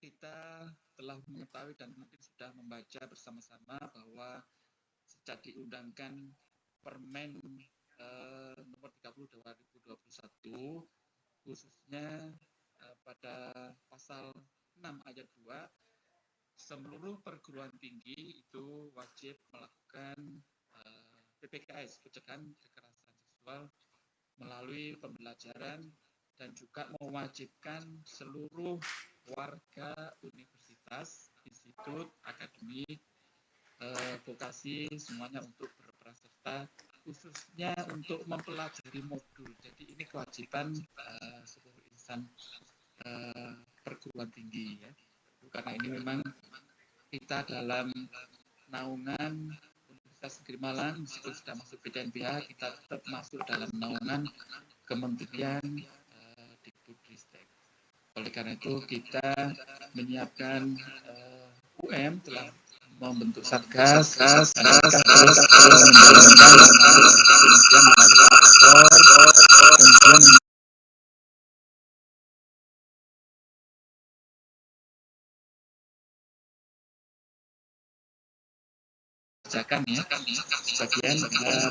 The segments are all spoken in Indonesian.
kita telah mengetahui dan mungkin sudah membaca bersama-sama bahwa sejak diundangkan Permen nomor 30 2021, khususnya pada pasal 6 ayat 2, seluruh perguruan tinggi itu wajib melakukan PPKS, pencegahan kekerasan seksual, melalui pembelajaran dan juga mewajibkan seluruh warga universitas, institut, akademik, vokasi semuanya untuk berperan serta, khususnya untuk mempelajari modul. Jadi ini kewajiban seluruh insan perguruan tinggi ya. Karena ini memang kita dalam naungan Universitas Negeri Malang, meskipun sudah masuk PDNBH, kita tetap masuk dalam naungan Kementerian Dikbudristek. Oleh karena itu kita menyiapkan UM telah membentuk satgas, terus menjalankan kemudian kemudian kerjakan ya sebagian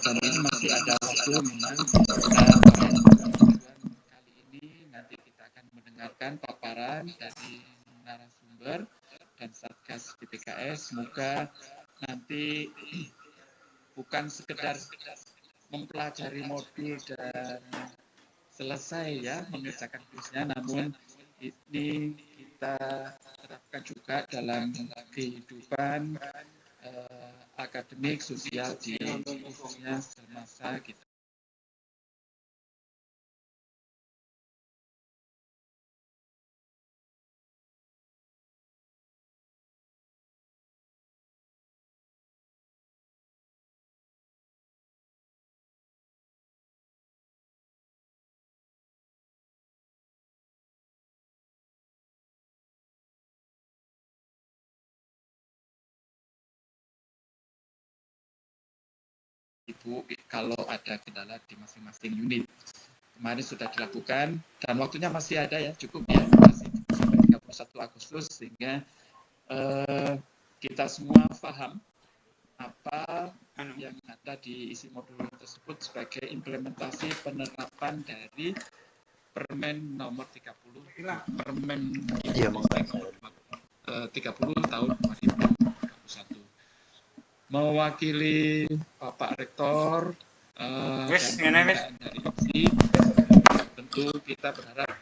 dan ini masih ada waktu memang kali ini nanti kita akan mendengarkan paparan dari narasumber dan Satgas PPKS. Semoga nanti bukan sekedar mempelajari modul dan selesai ya mengerjakan kuisnya, namun ini kita terapkan juga dalam kehidupan akademik sosial di khususnya semasa kita. Ibu, kalau ada kendala di masing-masing unit, kemarin sudah dilakukan dan waktunya masih ada ya, cukup ya, masih sampai 31 Agustus sehingga kita semua paham apa yang ada di isi modul tersebut sebagai implementasi penerapan dari Permen nomor 30 Permen 30 tahun 2021. Mewakili Bapak Rektor dan dari MC, tentu kita berharap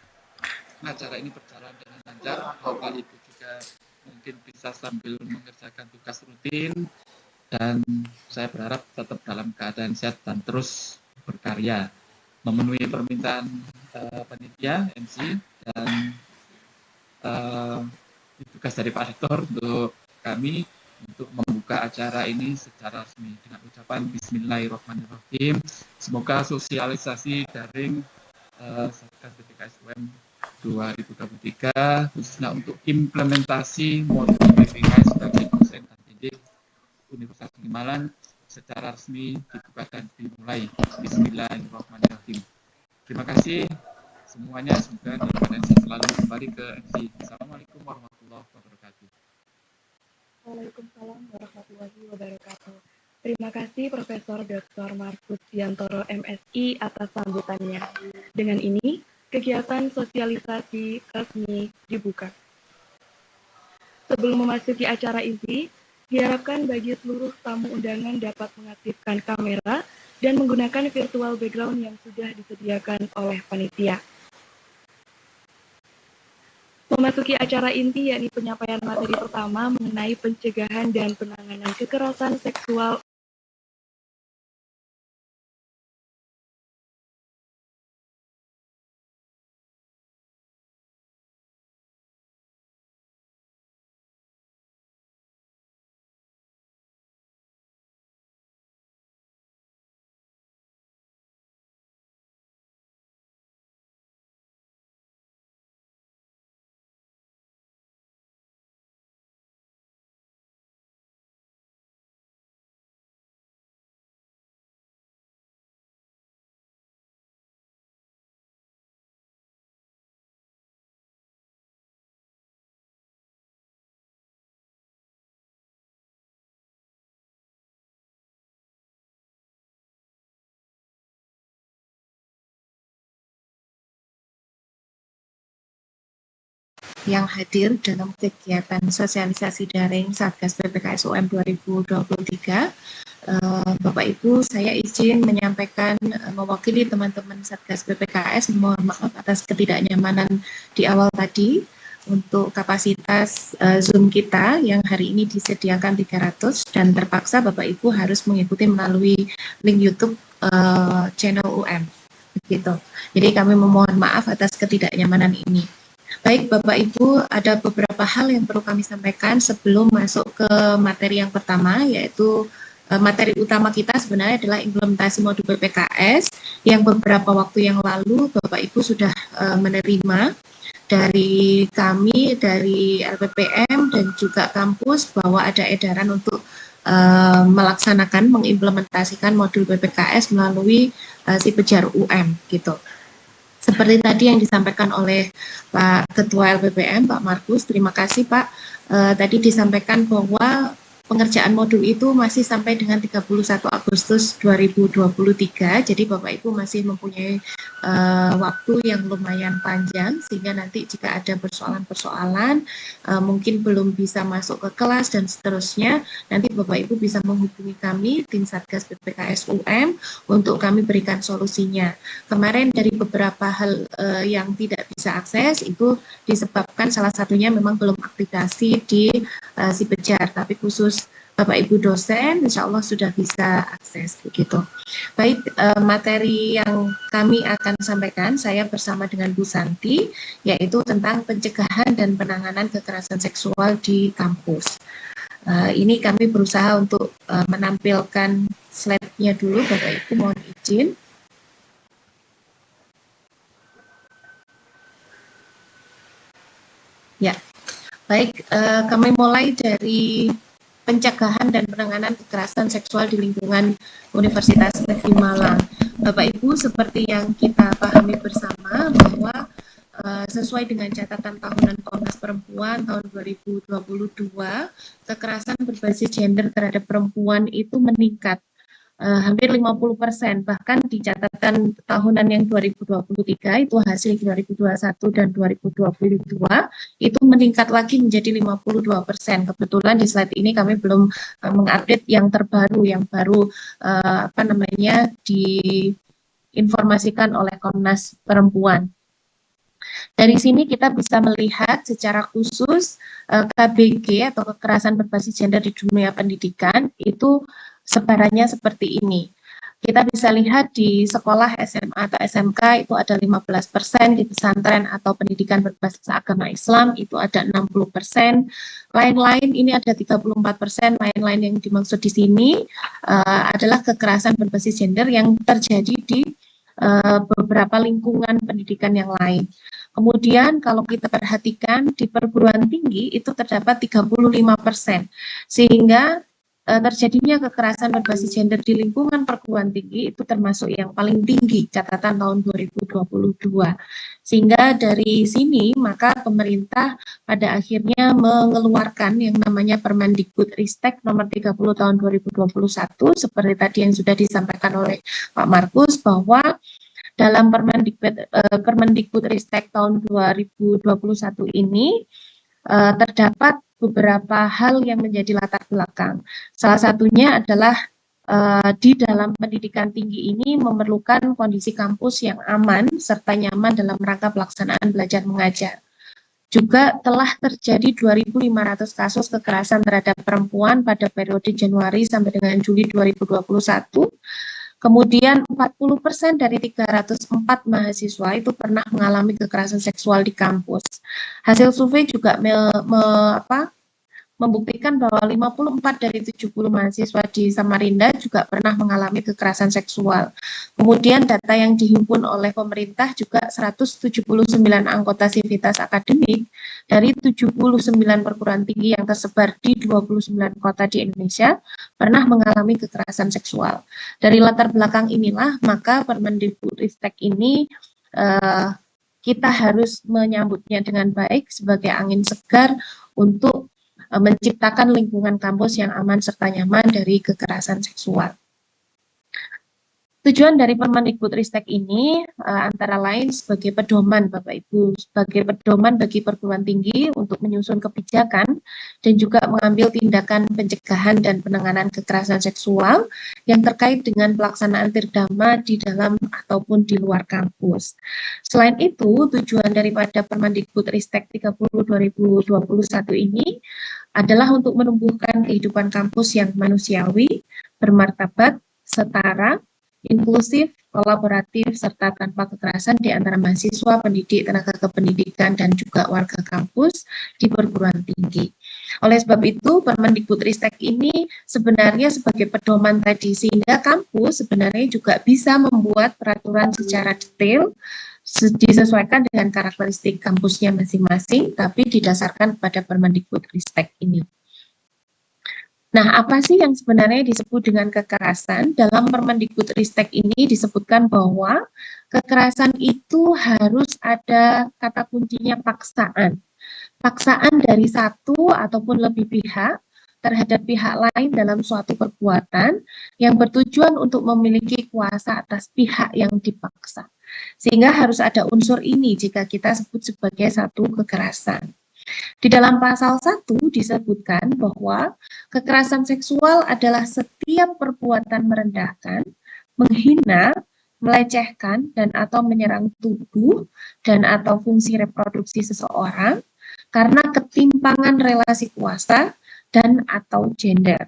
acara ini berjalan dengan lancar. Bapak Ibu juga mungkin bisa sambil mengerjakan tugas rutin, dan saya berharap tetap dalam keadaan sehat dan terus berkarya, memenuhi permintaan panitia MC dan tugas dari Pak Rektor untuk kami untuk membuka acara ini secara resmi dengan ucapan Bismillahirrahmanirrahim. Semoga sosialisasi daring Satgas PPKS UM 2023 khususnya untuk implementasi modul PPKS sebagai dosen dan pendidik Universitas Negeri Malang secara resmi dibuka dan dimulai. Bismillahirrahmanirrahim. Terima kasih semuanya, semoga dalam keadaan selalu. Kembali ke MC. Assalamualaikum warahmatullahi wabarakatuh. Waalaikumsalam warahmatullahi wabarakatuh. Terima kasih Profesor Dr. Markus Yantoro MSI atas sambutannya. Dengan ini, kegiatan sosialisasi resmi dibuka. Sebelum memasuki acara inti, diharapkan bagi seluruh tamu undangan dapat mengaktifkan kamera dan menggunakan virtual background yang sudah disediakan oleh panitia. Memasuki acara inti, yakni penyampaian materi pertama mengenai pencegahan dan penanganan kekerasan seksual yang hadir dalam kegiatan sosialisasi daring Satgas PPKS UM 2023. Bapak Ibu, saya izin menyampaikan mewakili teman-teman Satgas PPKS, mohon maaf atas ketidaknyamanan di awal tadi untuk kapasitas Zoom kita yang hari ini disediakan 300 dan terpaksa Bapak Ibu harus mengikuti melalui link YouTube channel UM. Begitu. Jadi kami memohon maaf atas ketidaknyamanan ini. Baik Bapak Ibu, ada beberapa hal yang perlu kami sampaikan sebelum masuk ke materi yang pertama, yaitu materi utama kita sebenarnya adalah implementasi modul PPKS yang beberapa waktu yang lalu Bapak Ibu sudah menerima dari kami, dari LPPM dan juga kampus bahwa ada edaran untuk melaksanakan, mengimplementasikan modul PPKS melalui si Pejar UM gitu. Seperti tadi yang disampaikan oleh Pak Ketua LPPM, Pak Markus, terima kasih Pak. Tadi disampaikan bahwa pengerjaan modul itu masih sampai dengan 31 Agustus 2023, jadi Bapak Ibu masih mempunyai waktu yang lumayan panjang, sehingga nanti jika ada persoalan-persoalan, mungkin belum bisa masuk ke kelas dan seterusnya, nanti Bapak Ibu bisa menghubungi kami, tim Satgas PPKS UM, untuk kami berikan solusinya. Kemarin dari beberapa hal yang tidak bisa akses, itu disebabkan salah satunya memang belum aktivasi di si Pejar, tapi khusus Bapak Ibu dosen, insya Allah sudah bisa akses begitu. Baik, materi yang kami akan sampaikan, saya bersama dengan Bu Santi, yaitu tentang pencegahan dan penanganan kekerasan seksual di kampus. Ini kami berusaha untuk menampilkan slide-nya dulu, Bapak Ibu mohon izin. Ya, baik, kami mulai dari pencegahan dan penanganan kekerasan seksual di lingkungan Universitas Negeri Malang. Bapak Ibu, seperti yang kita pahami bersama bahwa sesuai dengan catatan tahunan Komnas Perempuan tahun 2022, kekerasan berbasis gender terhadap perempuan itu meningkat hampir 50%, bahkan di catatan tahunan yang 2023 itu hasil 2021 dan 2022 itu meningkat lagi menjadi 52%. Kebetulan di slide ini kami belum mengupdate yang terbaru, yang baru diinformasikan oleh Komnas Perempuan. Dari sini kita bisa melihat secara khusus KBG atau kekerasan berbasis gender di dunia pendidikan itu sebarannya seperti ini. Kita bisa lihat di sekolah SMA atau SMK itu ada 15%, di pesantren atau pendidikan berbasis agama Islam itu ada 60%, lain-lain ini ada 34%, lain-lain yang dimaksud di sini adalah kekerasan berbasis gender yang terjadi di beberapa lingkungan pendidikan yang lain. Kemudian kalau kita perhatikan di perguruan tinggi itu terdapat 35%, sehingga terjadinya kekerasan berbasis gender di lingkungan perguruan tinggi itu termasuk yang paling tinggi catatan tahun 2022. Sehingga dari sini maka pemerintah pada akhirnya mengeluarkan yang namanya Permendikbudristek nomor 30 tahun 2021 seperti tadi yang sudah disampaikan oleh Pak Markus bahwa dalam Permendikbudristek tahun 2021 ini terdapat beberapa hal yang menjadi latar belakang. Salah satunya adalah di dalam pendidikan tinggi ini memerlukan kondisi kampus yang aman serta nyaman dalam rangka pelaksanaan belajar mengajar. Juga telah terjadi 2.500 kasus kekerasan terhadap perempuan pada periode Januari sampai dengan Juli 2021. Kemudian 40% dari 304 mahasiswa itu pernah mengalami kekerasan seksual di kampus. Hasil survei juga membuktikan bahwa 54 dari 70 mahasiswa di Samarinda juga pernah mengalami kekerasan seksual. Kemudian data yang dihimpun oleh pemerintah juga 179 anggota sivitas akademik dari 79 perguruan tinggi yang tersebar di 29 kota di Indonesia pernah mengalami kekerasan seksual. Dari latar belakang inilah maka Permendikbudristek ini kita harus menyambutnya dengan baik sebagai angin segar untuk menciptakan lingkungan kampus yang aman serta nyaman dari kekerasan seksual. Tujuan dari Permendikbudristek ini antara lain sebagai pedoman Bapak Ibu, sebagai pedoman bagi perguruan tinggi untuk menyusun kebijakan dan juga mengambil tindakan pencegahan dan penanganan kekerasan seksual yang terkait dengan pelaksanaan Tirdama di dalam ataupun di luar kampus. Selain itu, tujuan daripada Permendikbudristek 30 2021 ini adalah untuk menumbuhkan kehidupan kampus yang manusiawi, bermartabat, setara, inklusif, kolaboratif, serta tanpa kekerasan di antara mahasiswa, pendidik, tenaga kependidikan, dan juga warga kampus di perguruan tinggi. Oleh sebab itu, Permendikbudristek ini sebenarnya sebagai pedoman tadi, sehingga kampus sebenarnya juga bisa membuat peraturan secara detail, disesuaikan dengan karakteristik kampusnya masing-masing, tapi didasarkan pada Permendikbudristek ini. Nah, apa sih yang sebenarnya disebut dengan kekerasan? Dalam Permendikbudristek ini disebutkan bahwa kekerasan itu harus ada kata kuncinya paksaan. Paksaan dari satu ataupun lebih pihak terhadap pihak lain dalam suatu perbuatan yang bertujuan untuk memiliki kuasa atas pihak yang dipaksa. Sehingga harus ada unsur ini jika kita sebut sebagai satu kekerasan. Di dalam pasal 1 disebutkan bahwa kekerasan seksual adalah setiap perbuatan merendahkan, menghina, melecehkan, dan atau menyerang tubuh dan atau fungsi reproduksi seseorang karena ketimpangan relasi kuasa dan atau gender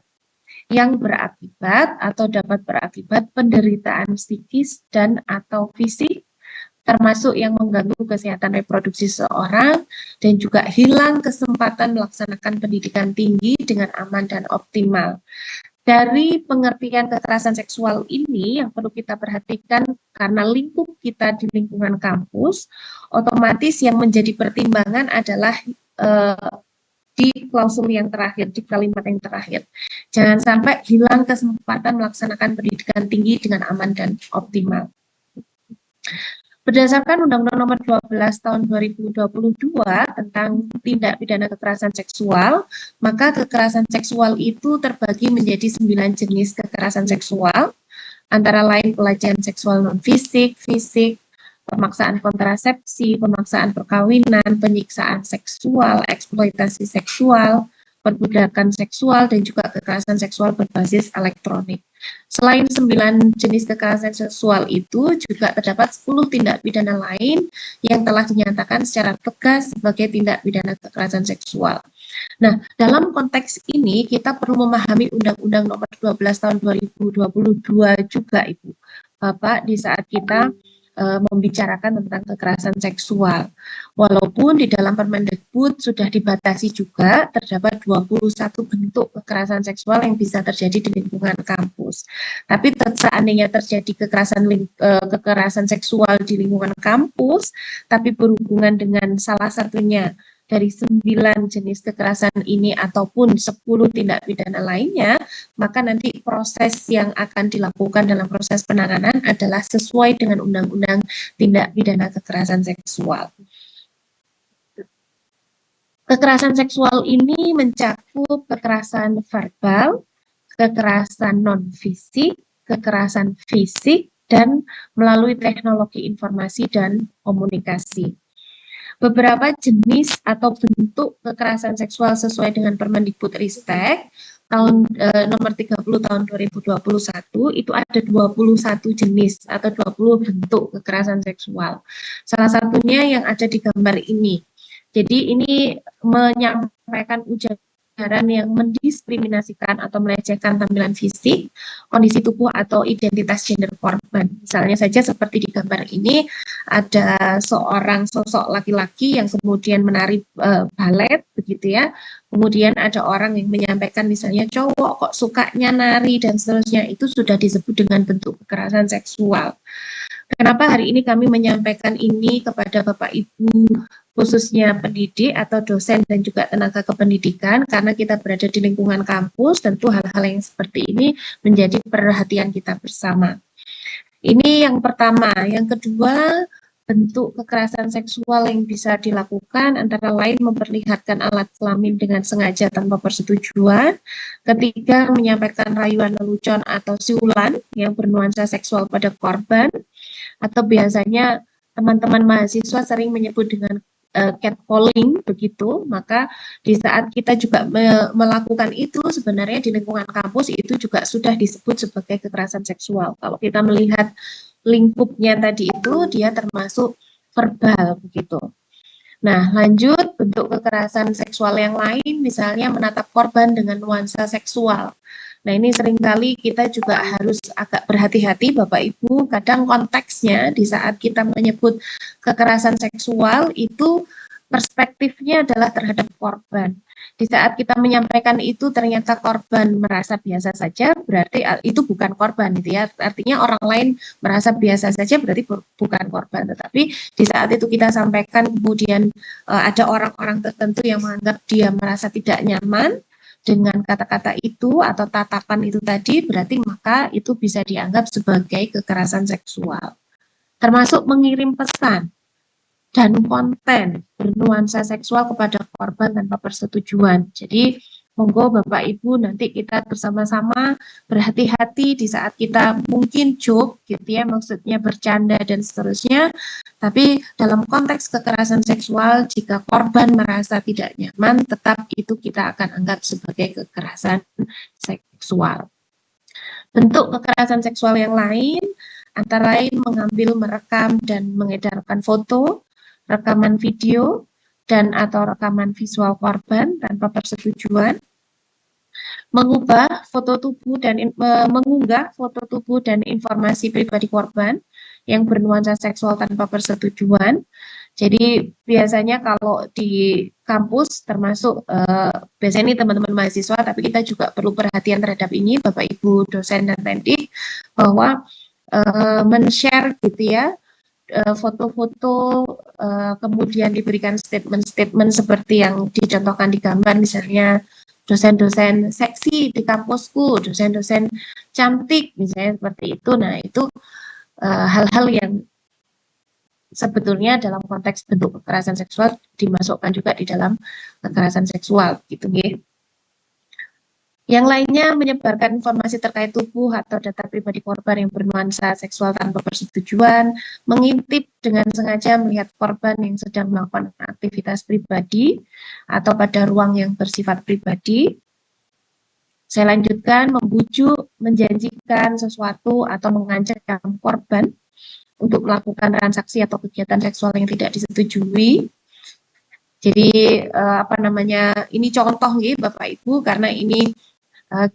yang berakibat atau dapat berakibat penderitaan psikis dan atau fisik, termasuk yang mengganggu kesehatan reproduksi seseorang dan juga hilang kesempatan melaksanakan pendidikan tinggi dengan aman dan optimal. Dari pengertian kekerasan seksual ini yang perlu kita perhatikan karena lingkup kita di lingkungan kampus, otomatis yang menjadi pertimbangan adalah di klausul yang terakhir, di kalimat yang terakhir. Jangan sampai hilang kesempatan melaksanakan pendidikan tinggi dengan aman dan optimal. Berdasarkan Undang-Undang Nomor 12 Tahun 2022 tentang tindak pidana kekerasan seksual, maka kekerasan seksual itu terbagi menjadi 9 jenis kekerasan seksual, antara lain pelecehan seksual non-fisik, fisik, pemaksaan kontrasepsi, pemaksaan perkawinan, penyiksaan seksual, eksploitasi seksual, perbudakan seksual, dan juga kekerasan seksual berbasis elektronik. Selain 9 jenis kekerasan seksual itu, juga terdapat 10 tindak pidana lain yang telah dinyatakan secara tegas sebagai tindak pidana kekerasan seksual. Nah, dalam konteks ini kita perlu memahami Undang-Undang Nomor 12 Tahun 2022 juga, Ibu. Bapak, di saat kita membicarakan tentang kekerasan seksual. Walaupun di dalam Permendikbud sudah dibatasi juga terdapat 21 bentuk kekerasan seksual yang bisa terjadi di lingkungan kampus. Tapi seandainya terjadi kekerasan seksual di lingkungan kampus, tapi berhubungan dengan salah satunya dari 9 jenis kekerasan ini ataupun 10 tindak pidana lainnya, maka nanti proses yang akan dilakukan dalam proses penanganan adalah sesuai dengan Undang-Undang Tindak Pidana Kekerasan Seksual. Kekerasan seksual ini mencakup kekerasan verbal, kekerasan non-fisik, kekerasan fisik, dan melalui teknologi informasi dan komunikasi. Beberapa jenis atau bentuk kekerasan seksual sesuai dengan Permendikbudristek tahun nomor 30 tahun 2021 itu ada 21 jenis atau 20 bentuk kekerasan seksual. Salah satunya yang ada di gambar ini. Jadi ini menyampaikan ujaran yang mendiskriminasikan atau melecehkan tampilan fisik, kondisi tubuh atau identitas gender korban. Misalnya saja seperti di gambar ini ada seorang sosok laki-laki yang kemudian menari balet begitu ya. Kemudian ada orang yang menyampaikan misalnya cowok kok sukanya nari dan seterusnya, itu sudah disebut dengan bentuk kekerasan seksual. Kenapa hari ini kami menyampaikan ini kepada Bapak Ibu khususnya pendidik atau dosen dan juga tenaga kependidikan, karena kita berada di lingkungan kampus, tentu hal-hal yang seperti ini menjadi perhatian kita bersama. Ini yang pertama. Yang kedua, bentuk kekerasan seksual yang bisa dilakukan antara lain memperlihatkan alat kelamin dengan sengaja tanpa persetujuan, ketiga menyampaikan rayuan lelucon atau siulan yang bernuansa seksual pada korban, atau biasanya teman-teman mahasiswa sering menyebut dengan catcalling begitu. Maka di saat kita juga melakukan itu, sebenarnya di lingkungan kampus itu juga sudah disebut sebagai kekerasan seksual. Kalau kita melihat lingkupnya tadi itu, dia termasuk verbal begitu. Nah, lanjut, bentuk kekerasan seksual yang lain misalnya menatap korban dengan nuansa seksual. Nah, ini seringkali kita juga harus agak berhati-hati Bapak Ibu, kadang konteksnya di saat kita menyebut kekerasan seksual itu perspektifnya adalah terhadap korban. Di saat kita menyampaikan itu ternyata korban merasa biasa saja, berarti itu bukan korban gitu ya. Artinya orang lain merasa biasa saja berarti bukan korban. Tetapi di saat itu kita sampaikan kemudian ada orang-orang tertentu yang menganggap dia merasa tidak nyaman dengan kata-kata itu atau tatapan itu tadi, berarti maka itu bisa dianggap sebagai kekerasan seksual. Termasuk mengirim pesan dan konten bernuansa seksual kepada korban tanpa persetujuan. Jadi monggo Bapak Ibu nanti kita bersama-sama berhati-hati di saat kita mungkin joke gitu ya, maksudnya bercanda dan seterusnya, tapi dalam konteks kekerasan seksual jika korban merasa tidak nyaman, tetap itu kita akan anggap sebagai kekerasan seksual. Bentuk kekerasan seksual yang lain antara lain mengambil, merekam dan mengedarkan foto, rekaman video dan atau rekaman visual korban tanpa persetujuan, mengunggah foto tubuh dan informasi pribadi korban yang bernuansa seksual tanpa persetujuan. Jadi biasanya kalau di kampus termasuk biasanya ini teman-teman mahasiswa, tapi kita juga perlu perhatian terhadap ini Bapak Ibu dosen dan pendidik, bahwa men-share gitu ya foto-foto, kemudian diberikan statement-statement seperti yang dicontohkan di gambar, misalnya dosen-dosen seksi di kampusku, dosen-dosen cantik, misalnya seperti itu. Nah, itu hal-hal yang sebetulnya dalam konteks bentuk kekerasan seksual dimasukkan juga di dalam kekerasan seksual, gitu ya. Yang lainnya menyebarkan informasi terkait tubuh atau data pribadi korban yang bernuansa seksual tanpa persetujuan, mengintip dengan sengaja melihat korban yang sedang melakukan aktivitas pribadi atau pada ruang yang bersifat pribadi. Saya lanjutkan, membujuk, menjanjikan sesuatu atau mengancam korban untuk melakukan transaksi atau kegiatan seksual yang tidak disetujui. Jadi ini contoh ya Bapak Ibu, karena ini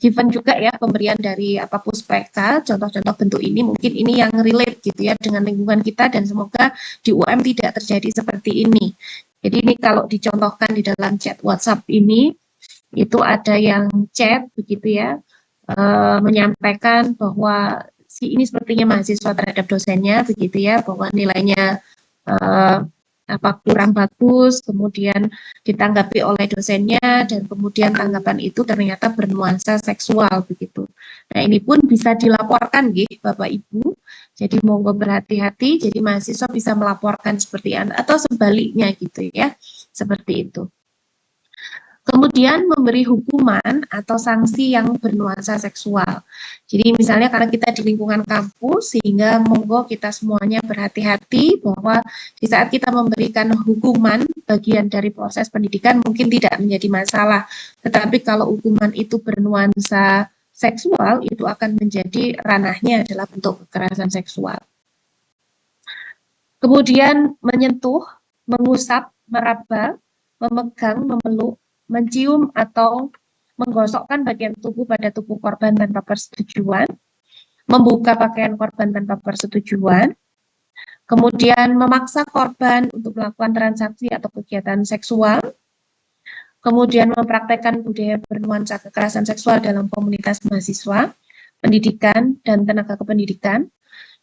given juga ya pemberian dari Puspeka, contoh-contoh bentuk ini mungkin ini yang relate gitu ya dengan lingkungan kita, dan semoga di UM tidak terjadi seperti ini. Jadi ini kalau dicontohkan di dalam chat WhatsApp ini, itu ada yang chat begitu ya, menyampaikan bahwa si ini sepertinya mahasiswa terhadap dosennya begitu ya, bahwa nilainya kurang bagus, kemudian ditanggapi oleh dosennya, dan kemudian tanggapan itu ternyata bernuansa seksual begitu. Nah, ini pun bisa dilaporkan Bapak Ibu. Jadi monggo berhati-hati, jadi mahasiswa bisa melaporkan seperti atau sebaliknya gitu ya. Seperti itu. Kemudian memberi hukuman atau sanksi yang bernuansa seksual. Jadi misalnya karena kita di lingkungan kampus, sehingga monggo kita semuanya berhati-hati bahwa di saat kita memberikan hukuman bagian dari proses pendidikan mungkin tidak menjadi masalah. Tetapi kalau hukuman itu bernuansa seksual, itu akan menjadi ranahnya adalah bentuk kekerasan seksual. Kemudian menyentuh, mengusap, meraba, memegang, memeluk, mencium atau menggosokkan bagian tubuh pada tubuh korban tanpa persetujuan, membuka pakaian korban tanpa persetujuan, kemudian memaksa korban untuk melakukan transaksi atau kegiatan seksual, kemudian mempraktekkan budaya bernuansa kekerasan seksual dalam komunitas mahasiswa, pendidikan, dan tenaga kependidikan.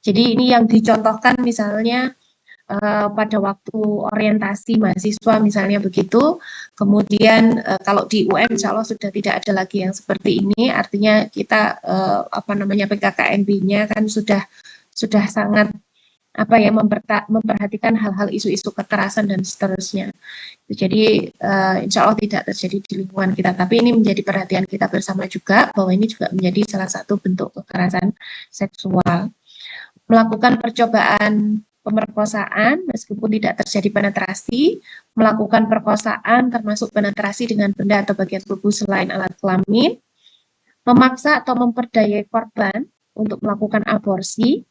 Jadi ini yang dicontohkan misalnya pada waktu orientasi mahasiswa misalnya begitu, kemudian kalau di UM insya Allah sudah tidak ada lagi yang seperti ini, artinya kita PKKMB-nya kan sudah sangat memperhatikan hal-hal isu-isu kekerasan dan seterusnya. Jadi insya Allah tidak terjadi di lingkungan kita, tapi ini menjadi perhatian kita bersama juga bahwa ini juga menjadi salah satu bentuk kekerasan seksual. Melakukan percobaan pemerkosaan meskipun tidak terjadi penetrasi, melakukan perkosaan termasuk penetrasi dengan benda atau bagian tubuh selain alat kelamin, memaksa atau memperdayai korban untuk melakukan aborsi,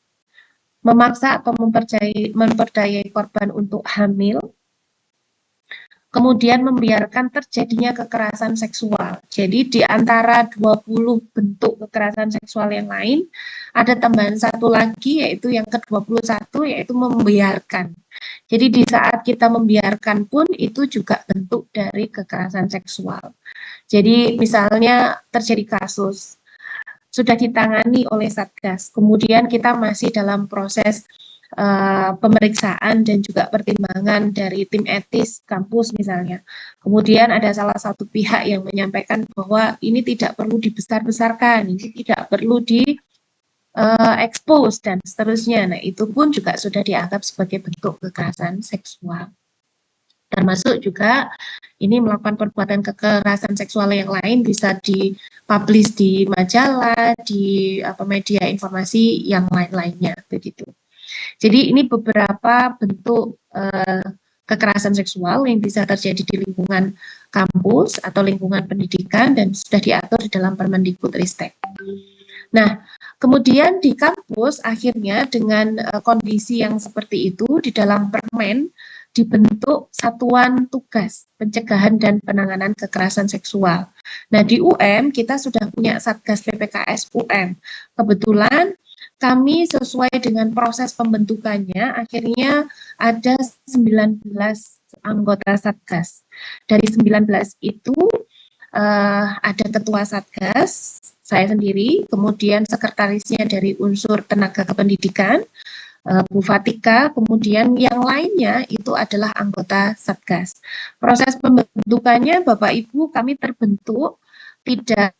memaksa atau memperdayai korban untuk hamil, kemudian membiarkan terjadinya kekerasan seksual. Jadi di antara 20 bentuk kekerasan seksual yang lain, ada tambahan satu lagi yaitu yang ke-21 yaitu membiarkan. Jadi di saat kita membiarkan pun itu juga bentuk dari kekerasan seksual. Jadi misalnya terjadi kasus, sudah ditangani oleh Satgas, kemudian kita masih dalam proses pemeriksaan dan juga pertimbangan dari tim etis kampus misalnya. Kemudian ada salah satu pihak yang menyampaikan bahwa ini tidak perlu dibesar-besarkan, ini tidak perlu di expose dan seterusnya. Nah, itu pun juga sudah dianggap sebagai bentuk kekerasan seksual. Termasuk juga ini melakukan perbuatan kekerasan seksual yang lain bisa dipublish di majalah, di media informasi yang lain-lainnya begitu. Jadi ini beberapa bentuk kekerasan seksual yang bisa terjadi di lingkungan kampus atau lingkungan pendidikan dan sudah diatur di dalam Permendikbudristek. Nah, kemudian di kampus akhirnya dengan kondisi yang seperti itu di dalam Permen dibentuk Satuan Tugas Pencegahan dan Penanganan Kekerasan Seksual. Nah, di UM kita sudah punya Satgas PPKS UM. Kebetulan kami sesuai dengan proses pembentukannya, akhirnya ada 19 anggota Satgas. Dari 19 itu ada ketua Satgas, saya sendiri, kemudian sekretarisnya dari unsur tenaga kependidikan, Bu Fatika, kemudian yang lainnya itu adalah anggota Satgas. Proses pembentukannya Bapak Ibu kami terbentuk tidak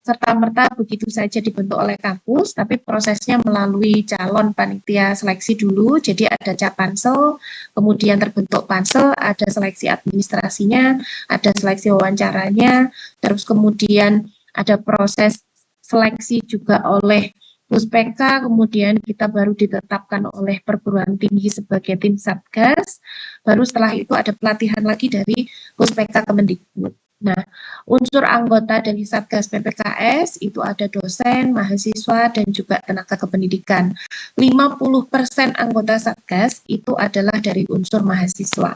serta-merta begitu saja dibentuk oleh kampus, tapi prosesnya melalui calon panitia seleksi dulu, jadi ada Capansel, kemudian terbentuk Pansel, ada seleksi administrasinya, ada seleksi wawancaranya, terus kemudian ada proses seleksi juga oleh Puspeka, kemudian kita baru ditetapkan oleh perguruan tinggi sebagai tim Satgas, baru setelah itu ada pelatihan lagi dari Puspeka Kemendikbud. Nah, unsur anggota dari Satgas PPKS itu ada dosen, mahasiswa, dan juga tenaga kependidikan. 50% anggota Satgas itu adalah dari unsur mahasiswa.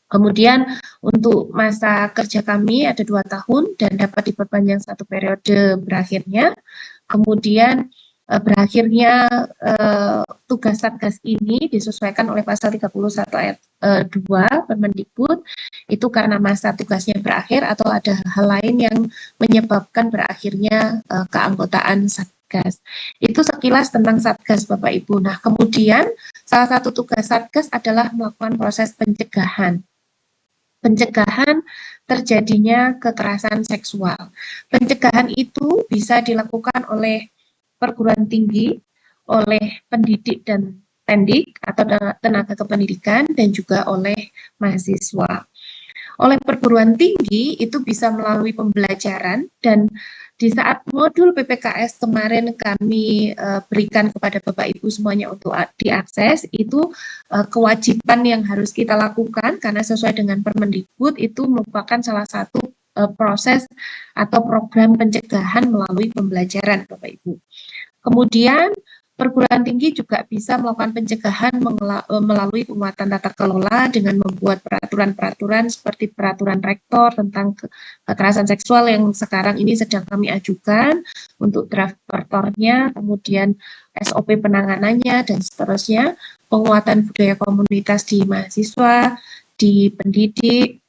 Kemudian untuk masa kerja kami ada 2 tahun dan dapat diperpanjang 1 periode berakhirnya. Kemudian berakhirnya tugas Satgas ini disesuaikan oleh pasal 31 ayat 2 Permendikbud itu karena masa tugasnya berakhir atau ada hal lain yang menyebabkan berakhirnya keanggotaan Satgas. Itu sekilas tentang Satgas Bapak Ibu. Nah, kemudian salah satu tugas Satgas adalah melakukan proses pencegahan. Pencegahan terjadinya kekerasan seksual. Pencegahan itu bisa dilakukan oleh perguruan tinggi, oleh pendidik dan pendik atau tenaga kependidikan dan juga oleh mahasiswa. Oleh perguruan tinggi itu bisa melalui pembelajaran dan di saat modul PPKS kemarin kami berikan kepada Bapak Ibu semuanya untuk diakses, itu kewajiban yang harus kita lakukan karena sesuai dengan Permendikbud itu merupakan salah satu proses atau program pencegahan melalui pembelajaran Bapak Ibu. Kemudian perguruan tinggi juga bisa melakukan pencegahan melalui penguatan tata kelola dengan membuat peraturan-peraturan seperti peraturan rektor tentang kekerasan seksual yang sekarang ini sedang kami ajukan untuk draft pertornya, kemudian SOP penanganannya dan seterusnya, penguatan budaya komunitas di mahasiswa, di pendidik,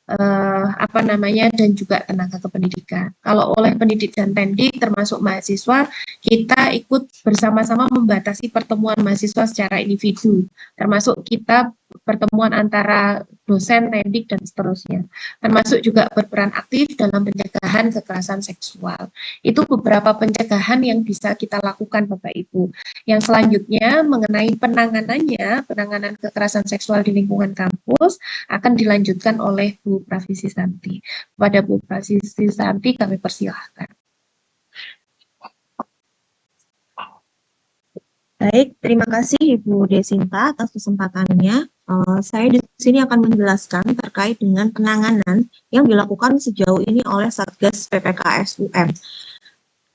dan juga tenaga kependidikan. Kalau oleh pendidik dan pendik termasuk mahasiswa, kita ikut bersama-sama membatasi pertemuan mahasiswa secara individu, termasuk kita pertemuan antara dosen, pendidik, dan seterusnya. Termasuk juga berperan aktif dalam pencegahan kekerasan seksual. Itu beberapa pencegahan yang bisa kita lakukan, Bapak Ibu. Yang selanjutnya mengenai penanganan kekerasan seksual di lingkungan kampus akan dilanjutkan oleh Bu Pravisi Santi. Kepada Bu Pravisi Santi kami persilahkan. Baik, terima kasih Ibu Desinta atas kesempatannya. Saya di sini akan menjelaskan terkait dengan penanganan yang dilakukan sejauh ini oleh Satgas PPKS UM.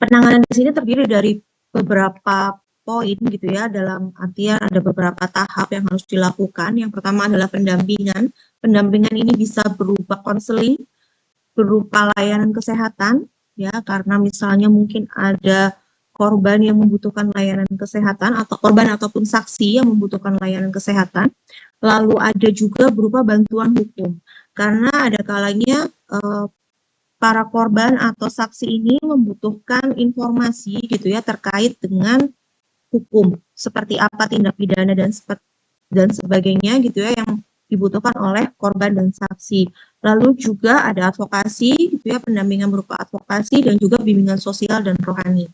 Penanganan di sini terdiri dari beberapa poin gitu ya, dalam artian ada beberapa tahap yang harus dilakukan. Yang pertama adalah pendampingan. Pendampingan ini bisa berupa konseling, berupa layanan kesehatan, ya, karena misalnya mungkin ada korban yang membutuhkan layanan kesehatan atau korban ataupun saksi yang membutuhkan layanan kesehatan. Lalu ada juga berupa bantuan hukum, karena ada kalanya para korban atau saksi ini membutuhkan informasi gitu ya terkait dengan hukum, seperti apa tindak pidana dan sebagainya gitu ya yang dibutuhkan oleh korban dan saksi. Lalu juga ada advokasi gitu ya, pendampingan berupa advokasi dan juga bimbingan sosial dan rohani.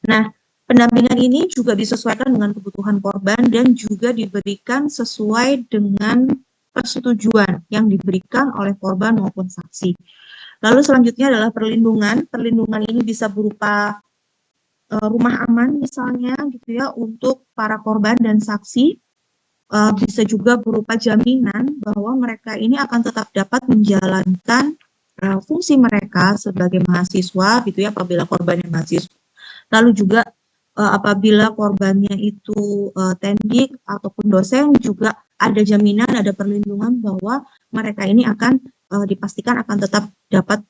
Nah, pendampingan ini juga disesuaikan dengan kebutuhan korban dan juga diberikan sesuai dengan persetujuan yang diberikan oleh korban maupun saksi. Lalu selanjutnya adalah perlindungan. Perlindungan ini bisa berupa rumah aman misalnya gitu ya untuk para korban dan saksi. Bisa juga berupa jaminan bahwa mereka ini akan tetap dapat menjalankan fungsi mereka sebagai mahasiswa gitu ya apabila korbannya mahasiswa. Lalu juga apabila korbannya itu tendik ataupun dosen juga ada jaminan, ada perlindungan bahwa mereka ini akan dipastikan akan tetap dapat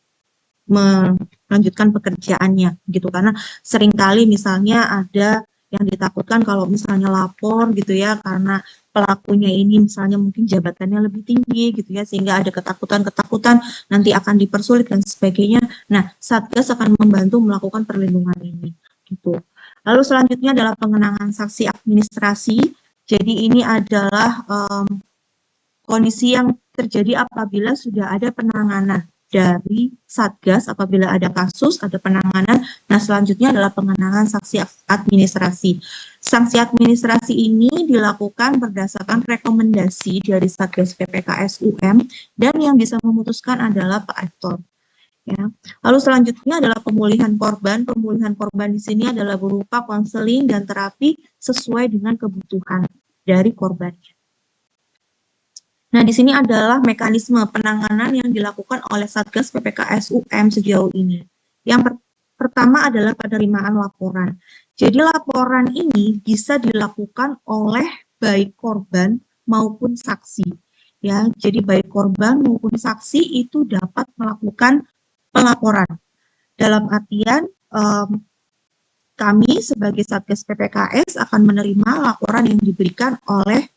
melanjutkan pekerjaannya gitu, karena seringkali misalnya ada yang ditakutkan kalau misalnya lapor gitu ya karena pelakunya ini misalnya mungkin jabatannya lebih tinggi gitu ya sehingga ada ketakutan nanti akan dipersulit dan sebagainya. Nah, Satgas akan membantu melakukan perlindungan ini gitu. Lalu selanjutnya adalah pengenangan sanksi administrasi. Jadi ini adalah kondisi yang terjadi apabila sudah ada penanganan dari Satgas, apabila ada kasus, ada penanganan. Nah, selanjutnya adalah pengenangan sanksi administrasi. Sanksi administrasi ini dilakukan berdasarkan rekomendasi dari Satgas PPKS UM dan yang bisa memutuskan adalah Pak Rektor. Ya. Lalu selanjutnya adalah pemulihan korban. Pemulihan korban di sini adalah berupa konseling dan terapi sesuai dengan kebutuhan dari korbannya. Nah, di sini adalah mekanisme penanganan yang dilakukan oleh Satgas PPKS UM sejauh ini. Yang pertama adalah penerimaan laporan. Jadi laporan ini bisa dilakukan oleh baik korban maupun saksi. Ya, jadi baik korban maupun saksi itu dapat melakukan pelaporan. Dalam artian kami sebagai Satgas PPKS akan menerima laporan yang diberikan oleh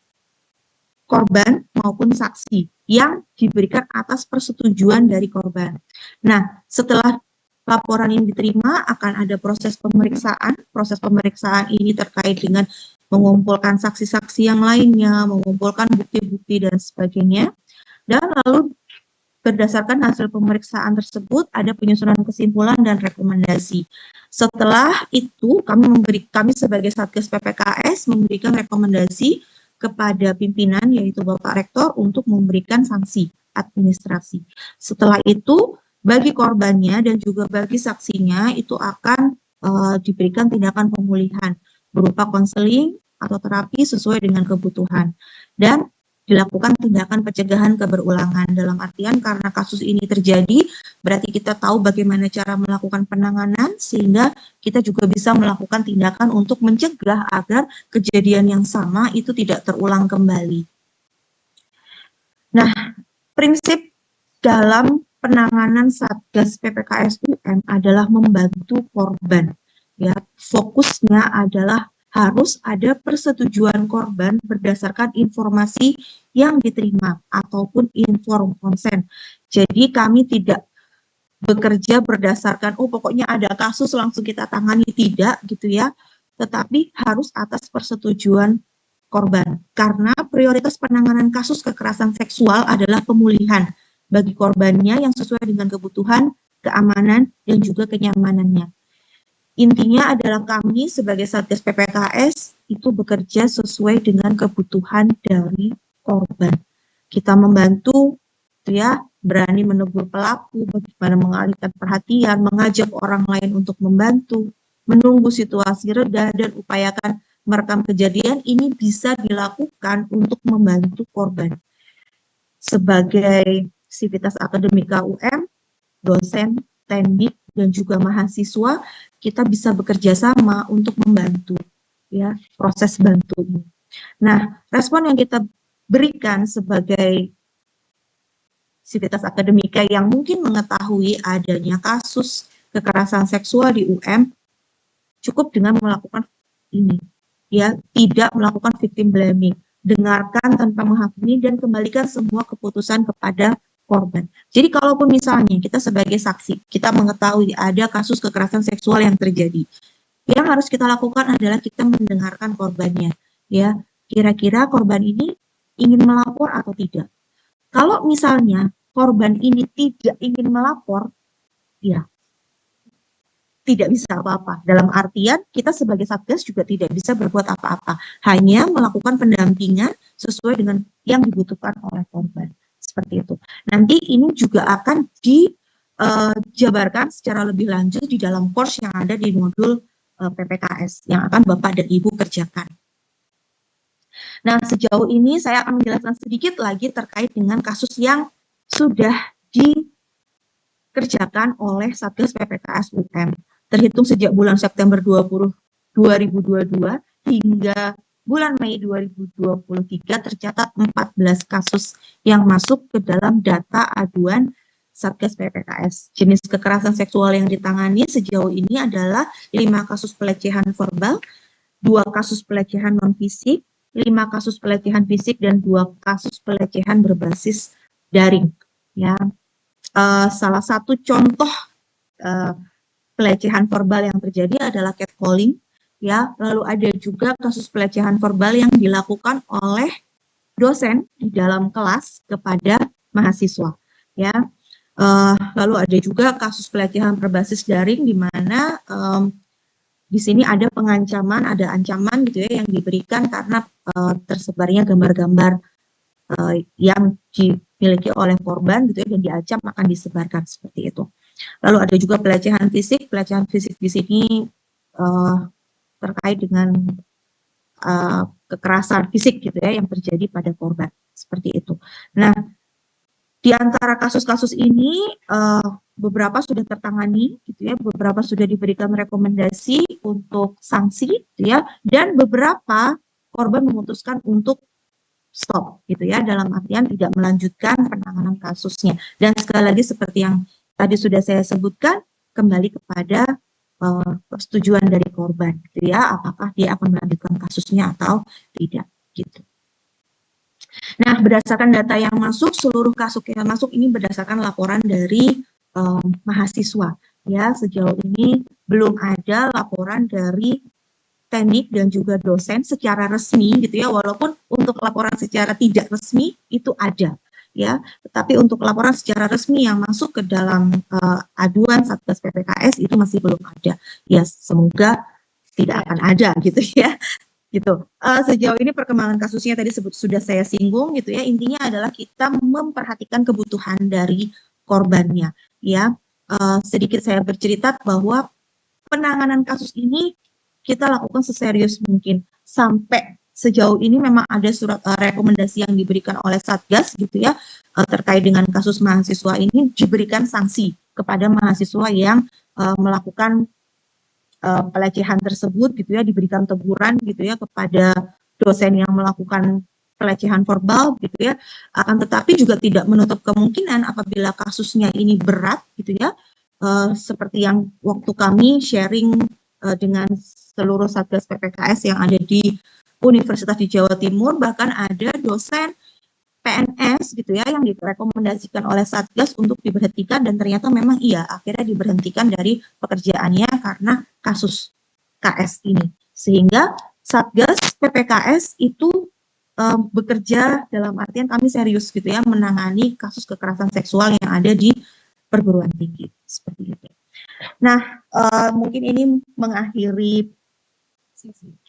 korban maupun saksi yang diberikan atas persetujuan dari korban. Nah, setelah laporan yang diterima akan ada proses pemeriksaan. Proses pemeriksaan ini terkait dengan mengumpulkan saksi-saksi yang lainnya, mengumpulkan bukti-bukti dan sebagainya. Dan lalu berdasarkan hasil pemeriksaan tersebut ada penyusunan kesimpulan dan rekomendasi. Setelah itu kami sebagai Satgas PPKS memberikan rekomendasi kepada pimpinan yaitu Bapak Rektor untuk memberikan sanksi administrasi. Setelah itu bagi korbannya dan juga bagi saksinya itu akan diberikan tindakan pemulihan berupa konseling atau terapi sesuai dengan kebutuhan dan dilakukan tindakan pencegahan keberulangan. Dalam artian karena kasus ini terjadi, berarti kita tahu bagaimana cara melakukan penanganan, sehingga kita juga bisa melakukan tindakan untuk mencegah agar kejadian yang sama itu tidak terulang kembali. Nah, prinsip dalam penanganan Satgas PPKS UM adalah membantu korban. Ya, fokusnya adalah harus ada persetujuan korban berdasarkan informasi yang diterima ataupun informed consent. Jadi kami tidak bekerja berdasarkan pokoknya ada kasus langsung kita tangani, tidak gitu ya. Tetapi harus atas persetujuan korban, karena prioritas penanganan kasus kekerasan seksual adalah pemulihan bagi korbannya yang sesuai dengan kebutuhan, keamanan, dan juga kenyamanannya. Intinya adalah kami sebagai Satgas PPKS itu bekerja sesuai dengan kebutuhan dari korban. Kita membantu, ya, berani menegur pelaku, bagaimana mengalihkan perhatian, mengajak orang lain untuk membantu, menunggu situasi reda, dan upayakan merekam kejadian ini bisa dilakukan untuk membantu korban. Sebagai sivitas akademika UM, dosen, teknik, dan juga mahasiswa, kita bisa bekerja sama untuk membantu, ya, proses bantu ini. Nah, respon yang kita berikan sebagai sivitas akademika yang mungkin mengetahui adanya kasus kekerasan seksual di UM, cukup dengan melakukan ini, ya, tidak melakukan victim blaming, dengarkan tanpa menghakimi dan kembalikan semua keputusan kepada korban. Jadi kalaupun misalnya kita sebagai saksi, kita mengetahui ada kasus kekerasan seksual yang terjadi, yang harus kita lakukan adalah kita mendengarkan korbannya, ya, kira-kira korban ini ingin melapor atau tidak. Kalau misalnya korban ini tidak ingin melapor, ya tidak bisa apa-apa. Dalam artian kita sebagai Satgas juga tidak bisa berbuat apa-apa, hanya melakukan pendampingan sesuai dengan yang dibutuhkan oleh korban. Seperti itu. Nanti ini juga akan dijabarkan secara lebih lanjut di dalam course yang ada di modul PPKS yang akan Bapak dan Ibu kerjakan. Nah, sejauh ini saya akan menjelaskan sedikit lagi terkait dengan kasus yang sudah dikerjakan oleh Satgas PPKS UM. Terhitung sejak bulan September 2022 hingga bulan Mei 2023 tercatat 14 kasus yang masuk ke dalam data aduan Satgas PPKS. Jenis kekerasan seksual yang ditangani sejauh ini adalah 5 kasus pelecehan verbal, 2 kasus pelecehan non-fisik, 5 kasus pelecehan fisik, dan 2 kasus pelecehan berbasis daring. Ya, salah satu contoh pelecehan verbal yang terjadi adalah catcalling. Ya, lalu ada juga kasus pelecehan verbal yang dilakukan oleh dosen di dalam kelas kepada mahasiswa. Ya, lalu ada juga kasus pelecehan berbasis daring di mana di sini ada pengancaman, ada ancaman gitu ya yang diberikan karena tersebarnya gambar-gambar yang dimiliki oleh korban gitu ya dan diancam akan disebarkan seperti itu. Lalu ada juga pelecehan fisik di sini terkait dengan kekerasan fisik gitu ya yang terjadi pada korban seperti itu. Nah, di antara kasus-kasus ini beberapa sudah tertangani gitu ya, beberapa sudah diberikan rekomendasi untuk sanksi gitu ya, dan beberapa korban memutuskan untuk stop gitu ya, dalam artian tidak melanjutkan penanganan kasusnya. Dan sekali lagi seperti yang tadi sudah saya sebutkan, kembali kepada persetujuan dari korban gitu ya, apakah dia akan melanjutkan kasusnya atau tidak gitu. Nah, berdasarkan data yang masuk, seluruh kasus yang masuk ini berdasarkan laporan dari mahasiswa. Ya, sejauh ini belum ada laporan dari teknik dan juga dosen secara resmi gitu ya, walaupun untuk laporan secara tidak resmi itu ada. Ya, tetapi untuk laporan secara resmi yang masuk ke dalam aduan Satgas PPKS itu masih belum ada. Ya, semoga tidak akan ada gitu ya. Gitu. Sejauh ini perkembangan kasusnya tadi sudah saya singgung gitu ya. Intinya adalah kita memperhatikan kebutuhan dari korbannya. Ya, sedikit saya bercerita bahwa penanganan kasus ini kita lakukan seserius mungkin. Sampai sejauh ini memang ada surat rekomendasi yang diberikan oleh Satgas gitu ya, terkait dengan kasus mahasiswa ini diberikan sanksi kepada mahasiswa yang melakukan pelecehan tersebut gitu ya, diberikan teguran gitu ya kepada dosen yang melakukan pelecehan verbal gitu ya. Akan tetapi juga tidak menutup kemungkinan apabila kasusnya ini berat gitu ya, seperti yang waktu kami sharing dengan seluruh Satgas PPKS yang ada di Universitas di Jawa Timur, bahkan ada dosen PNS gitu ya yang direkomendasikan oleh Satgas untuk diberhentikan, dan ternyata memang iya akhirnya diberhentikan dari pekerjaannya karena kasus KS ini. Sehingga Satgas PPKS itu bekerja dalam artian kami serius gitu ya menangani kasus kekerasan seksual yang ada di perguruan tinggi seperti itu. Nah, mungkin ini mengakhiri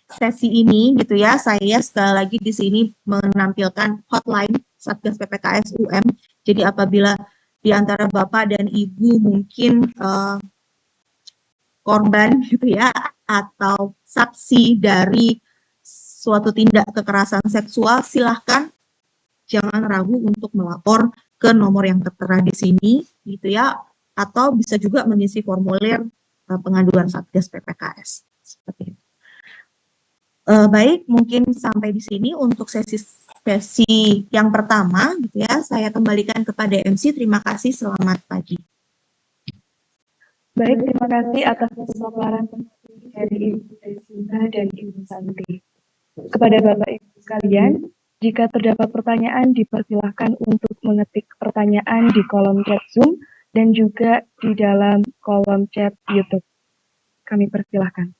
sesi ini gitu ya. Saya sekali lagi di sini menampilkan hotline Satgas PPKS UM. Jadi apabila di antara Bapak dan Ibu mungkin korban gitu ya atau saksi dari suatu tindak kekerasan seksual, silahkan jangan ragu untuk melapor ke nomor yang tertera di sini gitu ya, atau bisa juga mengisi formulir pengaduan Satgas PPKS seperti itu. Baik, mungkin sampai di sini untuk sesi yang pertama gitu ya. Saya kembalikan kepada MC. Terima kasih, selamat pagi. Baik, terima kasih atas pemaparan dari Ibu Desinta dan Ibu Santi. Kepada Bapak Ibu sekalian, jika terdapat pertanyaan dipersilahkan untuk mengetik pertanyaan di kolom chat Zoom dan juga di dalam kolom chat YouTube. Kami persilahkan.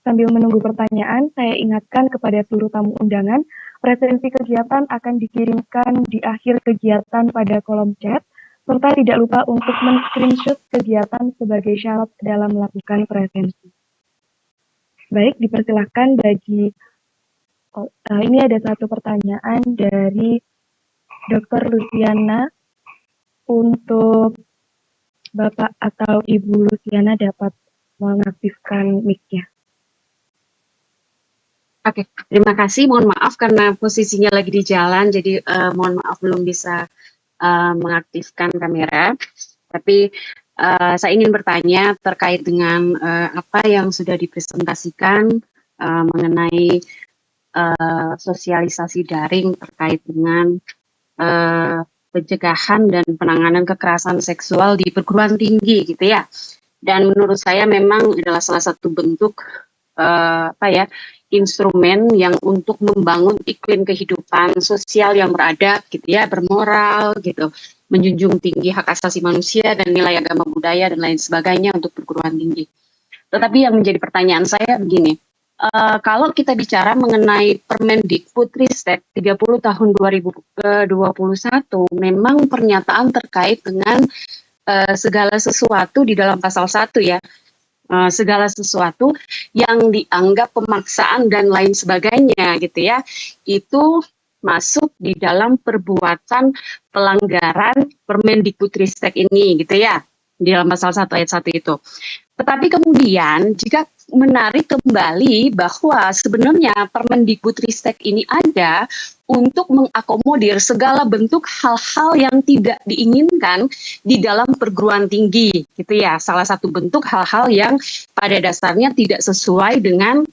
Sambil menunggu pertanyaan, saya ingatkan kepada seluruh tamu undangan, referensi kegiatan akan dikirimkan di akhir kegiatan pada kolom chat, serta tidak lupa untuk men-screenshot kegiatan sebagai syarat dalam melakukan presensi. Baik, dipersilahkan bagi, ini ada satu pertanyaan dari Dr. Luciana. Untuk Bapak atau Ibu Luciana dapat mengaktifkan mic-nya. Oke, terima kasih. Mohon maaf karena posisinya lagi di jalan, jadi mohon maaf belum bisa mengaktifkan kamera. Tapi saya ingin bertanya terkait dengan apa yang sudah dipresentasikan mengenai sosialisasi daring terkait dengan pencegahan dan penanganan kekerasan seksual di perguruan tinggi, gitu ya. Dan menurut saya memang adalah salah satu bentuk instrumen yang untuk membangun iklim kehidupan sosial yang beradab, gitu ya, bermoral, gitu, menjunjung tinggi hak asasi manusia dan nilai agama budaya dan lain sebagainya untuk perguruan tinggi. Tetapi yang menjadi pertanyaan saya begini, kalau kita bicara mengenai Permendikbudristek 30 tahun 2021, memang pernyataan terkait dengan segala sesuatu di dalam pasal 1 ya, segala sesuatu yang dianggap pemaksaan dan lain sebagainya gitu ya, itu masuk di dalam perbuatan pelanggaran Permendikbudristek ini gitu ya, di dalam pasal 1 ayat 1 itu. Tetapi kemudian jika menarik kembali bahwa sebenarnya Permendikbudristek ini ada untuk mengakomodir segala bentuk hal-hal yang tidak diinginkan di dalam perguruan tinggi, gitu ya. Salah satu bentuk hal-hal yang pada dasarnya tidak sesuai dengan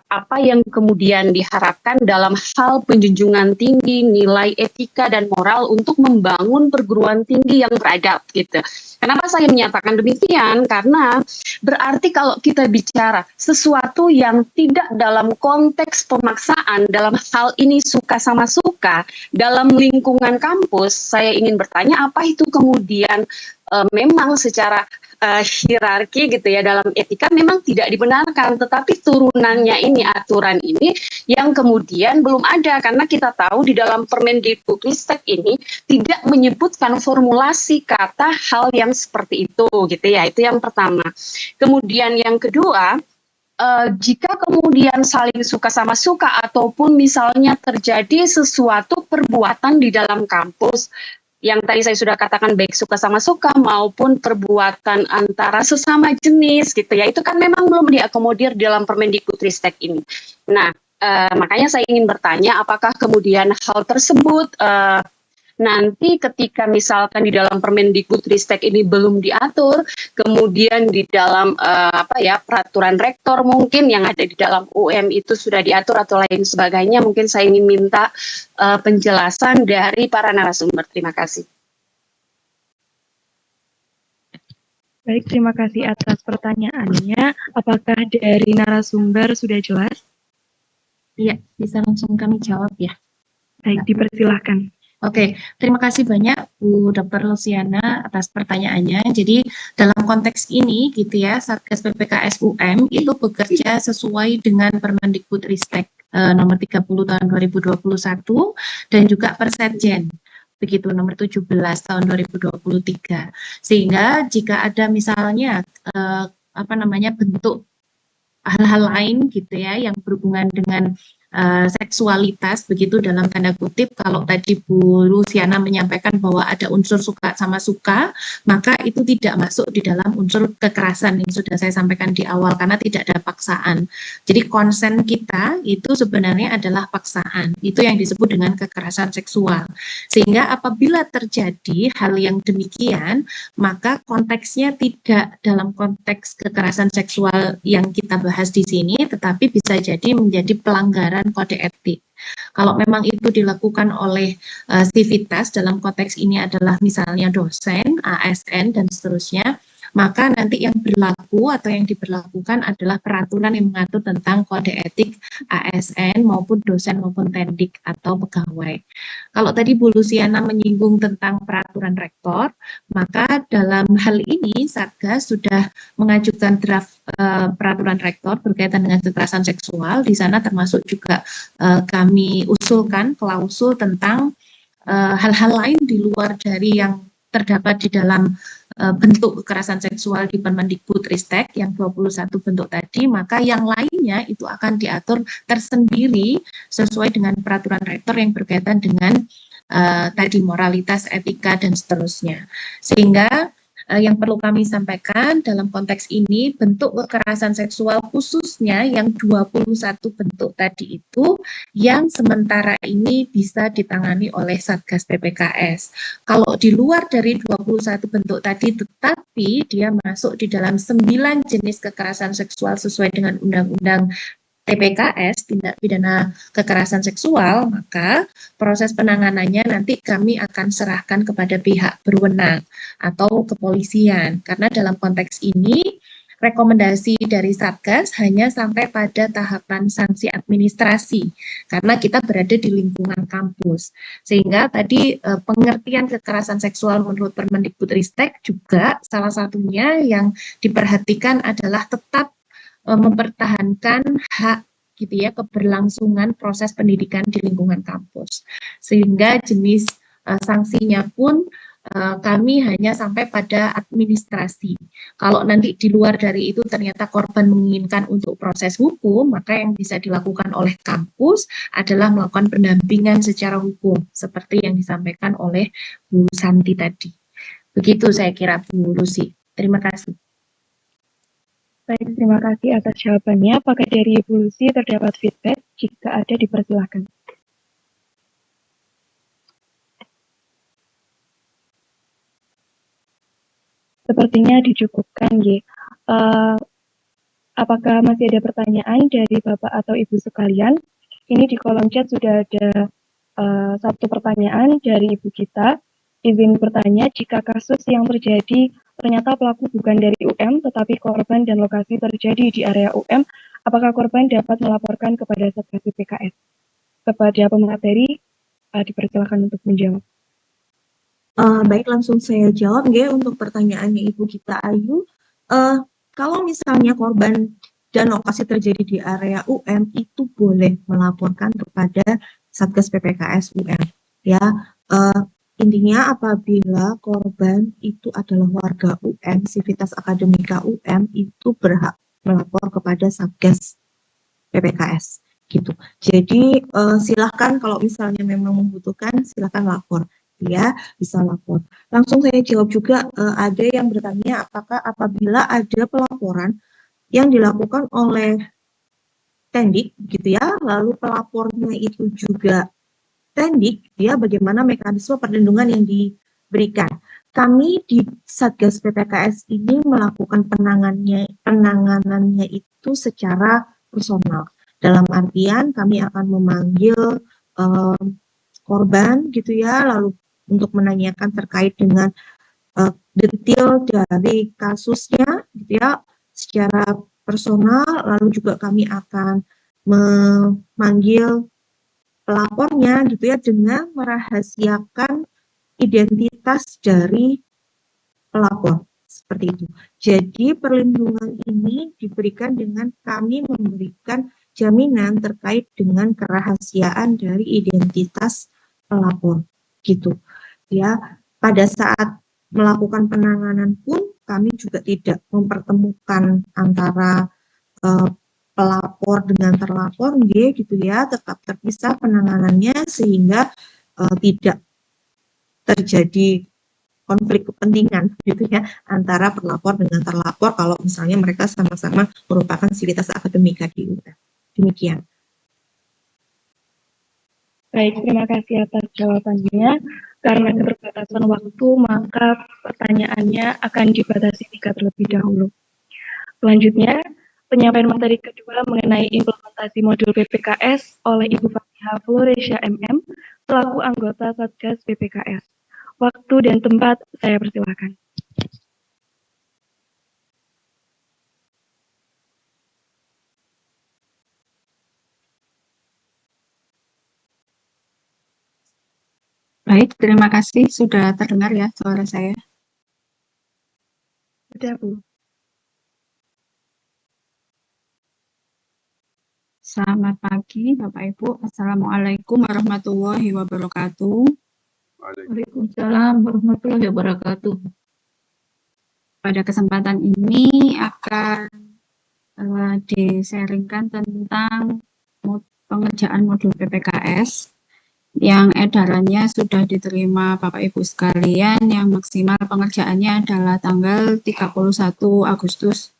apa yang kemudian diharapkan dalam hal penjunjungan tinggi nilai etika dan moral untuk membangun perguruan tinggi yang beradab, gitu. Kenapa saya menyatakan demikian? Karena berarti kalau kita bicara sesuatu yang tidak dalam konteks pemaksaan, dalam hal ini suka sama suka, dalam lingkungan kampus, saya ingin bertanya apa itu kemudian memang secara hierarki gitu ya, dalam etika memang tidak dibenarkan, tetapi turunannya ini, aturan ini yang kemudian belum ada, karena kita tahu di dalam Permendikbudristek ini tidak menyebutkan formulasi kata hal yang seperti itu gitu ya. Itu yang pertama. Kemudian yang kedua, jika kemudian saling suka sama suka ataupun misalnya terjadi sesuatu perbuatan di dalam kampus yang tadi saya sudah katakan baik suka sama suka maupun perbuatan antara sesama jenis gitu ya, itu kan memang belum diakomodir dalam Permendikbudristek ini. Nah, makanya saya ingin bertanya apakah kemudian hal tersebut nanti ketika misalkan di dalam Permendikbudristek ini belum diatur, kemudian di dalam peraturan rektor mungkin yang ada di dalam UM itu sudah diatur atau lain sebagainya, mungkin saya ingin minta penjelasan dari para narasumber. Terima kasih. Baik, terima kasih atas pertanyaannya. Apakah dari narasumber sudah jelas? Iya, bisa langsung kami jawab ya. Baik, dipersilahkan. Oke, terima kasih banyak Bu Dr. Luciana atas pertanyaannya. Jadi dalam konteks ini gitu ya, Satgas PPKS UM itu bekerja sesuai dengan Permendikbudristek nomor 30 tahun 2021 dan juga Persetjen begitu nomor 17 tahun 2023. Sehingga jika ada misalnya bentuk hal-hal lain gitu ya yang berhubungan dengan seksualitas begitu dalam tanda kutip, kalau tadi Bu Luciana menyampaikan bahwa ada unsur suka sama suka, maka itu tidak masuk di dalam unsur kekerasan yang sudah saya sampaikan di awal karena tidak ada paksaan. Jadi konsen kita itu sebenarnya adalah paksaan, itu yang disebut dengan kekerasan seksual. Sehingga apabila terjadi hal yang demikian, maka konteksnya tidak dalam konteks kekerasan seksual yang kita bahas di sini, tetapi bisa jadi menjadi pelanggaran kode etik. Kalau memang itu dilakukan oleh sivitas, dalam konteks ini adalah misalnya dosen, ASN, dan seterusnya, maka nanti yang berlaku atau yang diberlakukan adalah peraturan yang mengatur tentang kode etik ASN maupun dosen maupun tendik atau pegawai. Kalau tadi Bu Luciana menyinggung tentang peraturan rektor, maka dalam hal ini Satgas sudah mengajukan draft peraturan rektor berkaitan dengan kekerasan seksual. Di sana termasuk juga kami usulkan klausul tentang hal-hal lain di luar dari yang terdapat di dalam bentuk kekerasan seksual di Permendikbudristek yang 21 bentuk tadi, maka yang lainnya itu akan diatur tersendiri sesuai dengan peraturan rektor yang berkaitan dengan tadi moralitas, etika, dan seterusnya. Sehingga yang perlu kami sampaikan dalam konteks ini, bentuk kekerasan seksual khususnya yang 21 bentuk tadi itu yang sementara ini bisa ditangani oleh Satgas PPKS. Kalau di luar dari 21 bentuk tadi tetapi dia masuk di dalam 9 jenis kekerasan seksual sesuai dengan Undang-Undang TPKS, tindak pidana kekerasan seksual, maka proses penanganannya nanti kami akan serahkan kepada pihak berwenang atau kepolisian. Karena dalam konteks ini, rekomendasi dari Satgas hanya sampai pada tahapan sanksi administrasi, karena kita berada di lingkungan kampus. Sehingga tadi pengertian kekerasan seksual menurut Permendikbudristek juga salah satunya yang diperhatikan adalah tetap mempertahankan hak gitu ya keberlangsungan proses pendidikan di lingkungan kampus, sehingga jenis sanksinya pun kami hanya sampai pada administrasi. Kalau nanti di luar dari itu ternyata korban menginginkan untuk proses hukum, maka yang bisa dilakukan oleh kampus adalah melakukan pendampingan secara hukum seperti yang disampaikan oleh Bu Santi tadi. Begitu saya kira Bu Lucy. Terima kasih. Baik, terima kasih atas jawabannya. Apakah dari Ibu Lucy terdapat feedback? Jika ada, dipersilakan. Sepertinya dicukupkan, G. Apakah masih ada pertanyaan dari Bapak atau Ibu sekalian? Ini di kolom chat sudah ada satu pertanyaan dari Ibu kita. Izin bertanya, jika kasus yang terjadi ternyata pelaku bukan dari UM, tetapi korban dan lokasi terjadi di area UM, apakah korban dapat melaporkan kepada Satgas PPKS? Kepada pemateri, dipersilakan untuk menjawab. Baik, langsung saya jawab ya untuk pertanyaannya Ibu kita Ayu. Kalau misalnya korban dan lokasi terjadi di area UM, itu boleh melaporkan kepada Satgas PPKS UM. Ya, intinya apabila korban itu adalah warga UM, Sivitas Akademika UM, itu berhak melapor kepada Satgas PPKS gitu. Jadi silahkan kalau misalnya memang membutuhkan, silahkan lapor. Ya, bisa lapor. Langsung saya jawab juga, ada yang bertanya apakah apabila ada pelaporan yang dilakukan oleh tendik gitu ya, lalu pelapornya itu juga tendik, ya bagaimana mekanisme perlindungan yang diberikan. Kami di Satgas PPKS ini melakukan penanganannya itu secara personal. Dalam artian kami akan memanggil korban gitu ya, lalu untuk menanyakan terkait dengan detail dari kasusnya gitu ya secara personal, lalu juga kami akan memanggil pelapornya gitu ya dengan merahasiakan identitas dari pelapor seperti itu. Jadi perlindungan ini diberikan dengan kami memberikan jaminan terkait dengan kerahasiaan dari identitas pelapor gitu. Ya, pada saat melakukan penanganan pun kami juga tidak mempertemukan antara pelapor dengan terlapor gitu ya, tetap terpisah penanganannya sehingga tidak terjadi konflik kepentingan gitu ya antara pelapor dengan terlapor kalau misalnya mereka sama-sama merupakan sivitas akademika di UM. Demikian. Baik, terima kasih atas jawabannya. Karena keterbatasan waktu, maka pertanyaannya akan dibatasi 3 terlebih dahulu. Selanjutnya, penyampaian materi kedua mengenai implementasi modul PPKS oleh Ibu Fatihah Floresia MM, selaku anggota Satgas PPKS. Waktu dan tempat saya persilakan. Baik, terima kasih. Sudah terdengar ya suara saya? Sudah, Bu. Selamat pagi, Bapak Ibu. Assalamualaikum warahmatullahi wabarakatuh. Waalaikumsalam warahmatullahi wabarakatuh. Pada kesempatan ini akan disaringkan tentang pengerjaan modul PPKS yang edarannya sudah diterima Bapak Ibu sekalian, yang maksimal pengerjaannya adalah tanggal 31 Agustus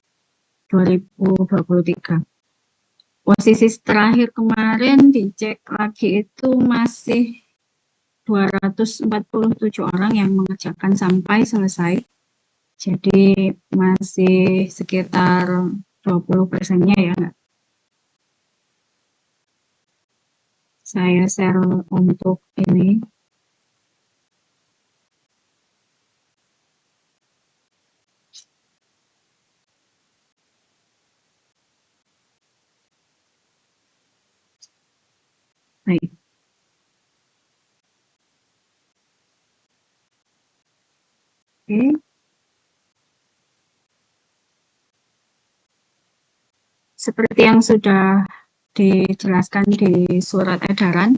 2023. Posisi terakhir kemarin dicek lagi itu masih 247 orang yang mengerjakan sampai selesai. Jadi masih sekitar 20%-nya ya. Saya share untuk ini. Baik. Oke. Seperti yang sudah dijelaskan di surat edaran,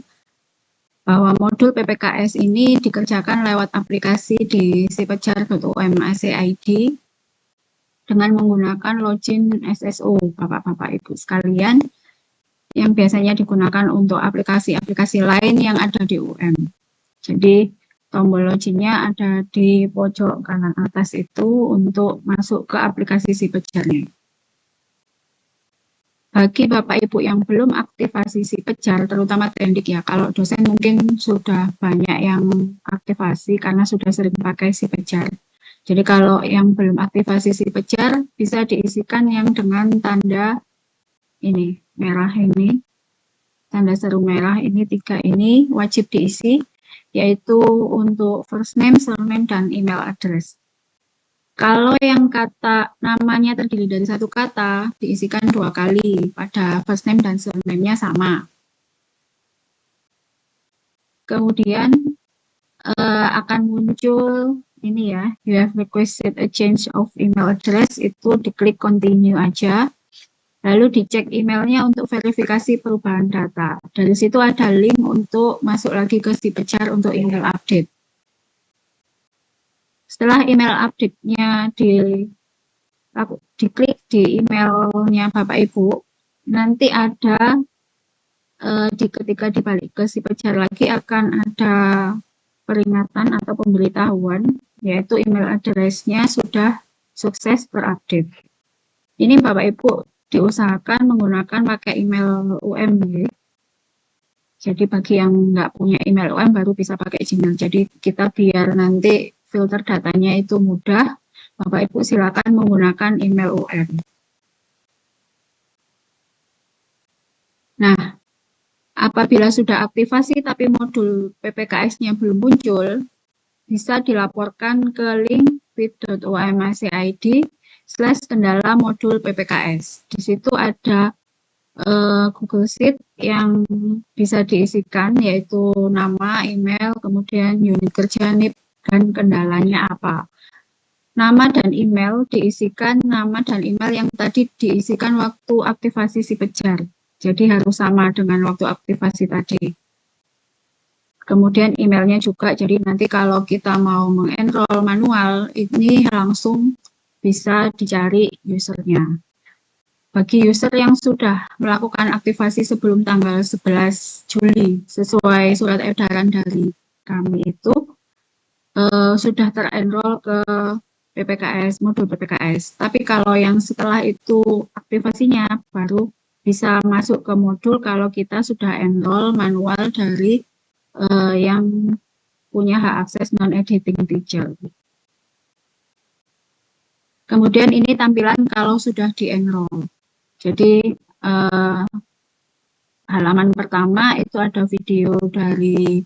bahwa modul PPKS ini dikerjakan lewat aplikasi di sipejar.um.ac.id dengan menggunakan login SSO, Bapak-Bapak Ibu sekalian, yang biasanya digunakan untuk aplikasi-aplikasi lain yang ada di UM. Jadi tombol loginnya ada di pojok kanan atas itu untuk masuk ke aplikasi sipejarnya. Bagi Bapak Ibu yang belum aktivasi sipejar, terutama Tendik ya, kalau dosen mungkin sudah banyak yang aktivasi karena sudah sering pakai sipejar. Jadi kalau yang belum aktivasi sipejar, bisa diisikan yang dengan tanda ini, merah ini, tanda seru merah ini, 3 ini wajib diisi, yaitu untuk first name, surname, dan email address. Kalau yang kata namanya terdiri dari 1 kata, diisikan 2 kali, pada first name dan surname-nya sama. Kemudian akan muncul ini ya, you have requested a change of email address, itu diklik continue aja. Lalu dicek emailnya untuk verifikasi perubahan data. Dari situ ada link untuk masuk lagi ke sipejar untuk email update. Setelah email update-nya diklik di emailnya Bapak Ibu, nanti ada ketika dibalik ke sipejar lagi akan ada peringatan atau pemberitahuan, yaitu email address-nya sudah sukses terupdate. Ini Bapak Ibu diusahakan menggunakan pakai email UM ya. Jadi bagi yang nggak punya email UM baru bisa pakai Gmail. Jadi kita biar nanti filter datanya itu mudah, Bapak Ibu silakan menggunakan email UM. Nah, apabila sudah aktivasi tapi modul PPKS-nya belum muncul, bisa dilaporkan ke link bit.umacid/kendala modul PPKS. Di situ ada Google Sheet yang bisa diisikan, yaitu nama, email, kemudian unit kerja NIP, dan kendalanya apa. Nama dan email diisikan, nama dan email yang tadi diisikan waktu aktivasi si Pejar. Jadi harus sama dengan waktu aktivasi tadi. Kemudian emailnya juga, jadi nanti kalau kita mau mengenroll manual, ini langsung bisa dicari usernya. Bagi user yang sudah melakukan aktivasi sebelum tanggal 11 Juli sesuai surat edaran dari kami itu sudah terenroll ke PPKS, modul PPKS. Tapi kalau yang setelah itu aktivasinya baru bisa masuk ke modul kalau kita sudah enroll manual dari yang punya hak akses non-editing teacher. Kemudian ini tampilan kalau sudah di-enroll. Jadi halaman pertama itu ada video dari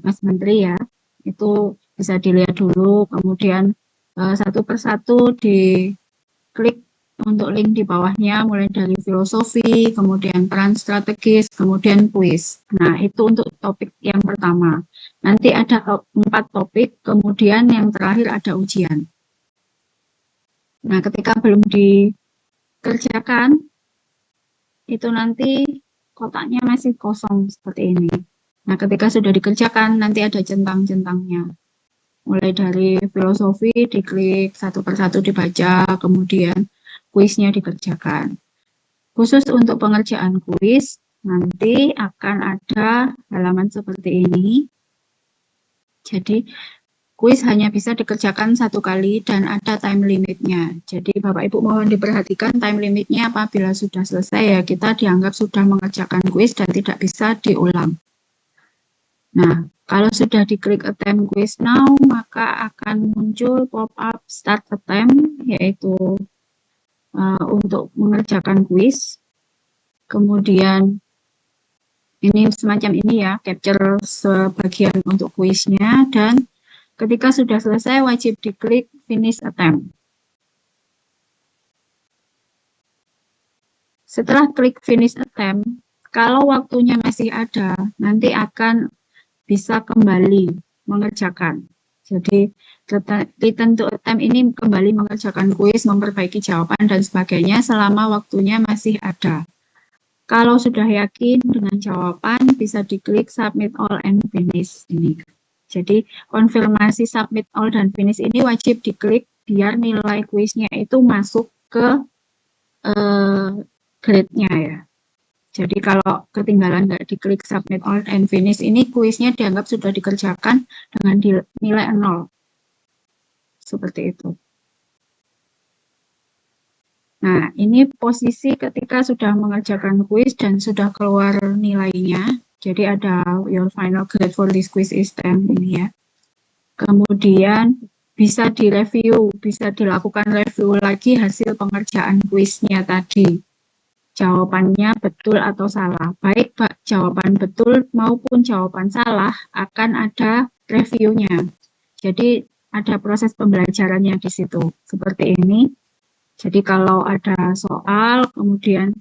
Mas Menteri ya, itu bisa dilihat dulu, kemudian satu persatu diklik untuk link di bawahnya, mulai dari filosofi, kemudian peran strategis, kemudian kuis. Nah, itu untuk topik yang pertama. Nanti ada 4 topik, kemudian yang terakhir ada ujian. Nah, ketika belum dikerjakan, itu nanti kotaknya masih kosong seperti ini. Nah, ketika sudah dikerjakan, nanti ada centang-centangnya. Mulai dari filosofi, diklik satu persatu dibaca, kemudian kuisnya dikerjakan. Khusus untuk pengerjaan kuis, nanti akan ada halaman seperti ini. Jadi, kuis hanya bisa dikerjakan 1 kali dan ada time limitnya. Jadi Bapak Ibu mohon diperhatikan time limitnya apabila sudah selesai ya kita dianggap sudah mengerjakan kuis dan tidak bisa diulang. Nah, kalau sudah diklik attempt quiz now maka akan muncul pop-up start attempt yaitu untuk mengerjakan kuis. Kemudian ini semacam ini ya, capture sebagian untuk kuisnya dan ketika sudah selesai, wajib diklik finish attempt. Setelah klik finish attempt, kalau waktunya masih ada, nanti akan bisa kembali mengerjakan. Jadi, return to attempt ini kembali mengerjakan kuis, memperbaiki jawaban, dan sebagainya selama waktunya masih ada. Kalau sudah yakin dengan jawaban, bisa diklik submit all and finish ini. Jadi konfirmasi submit all dan finish ini wajib diklik biar nilai kuisnya itu masuk ke grade-nya ya. Jadi kalau ketinggalan nggak diklik submit all and finish ini kuisnya dianggap sudah dikerjakan dengan nilai 0. Seperti itu. Nah ini posisi ketika sudah mengerjakan kuis dan sudah keluar nilainya. Jadi ada your final grade for this quiz is 10 ini ya. Kemudian bisa direview, bisa dilakukan review lagi hasil pengerjaan kuisnya tadi. Jawabannya betul atau salah. Baik jawaban betul maupun jawaban salah akan ada reviewnya. Jadi ada proses pembelajarannya di situ. Seperti ini. Jadi kalau ada soal, kemudian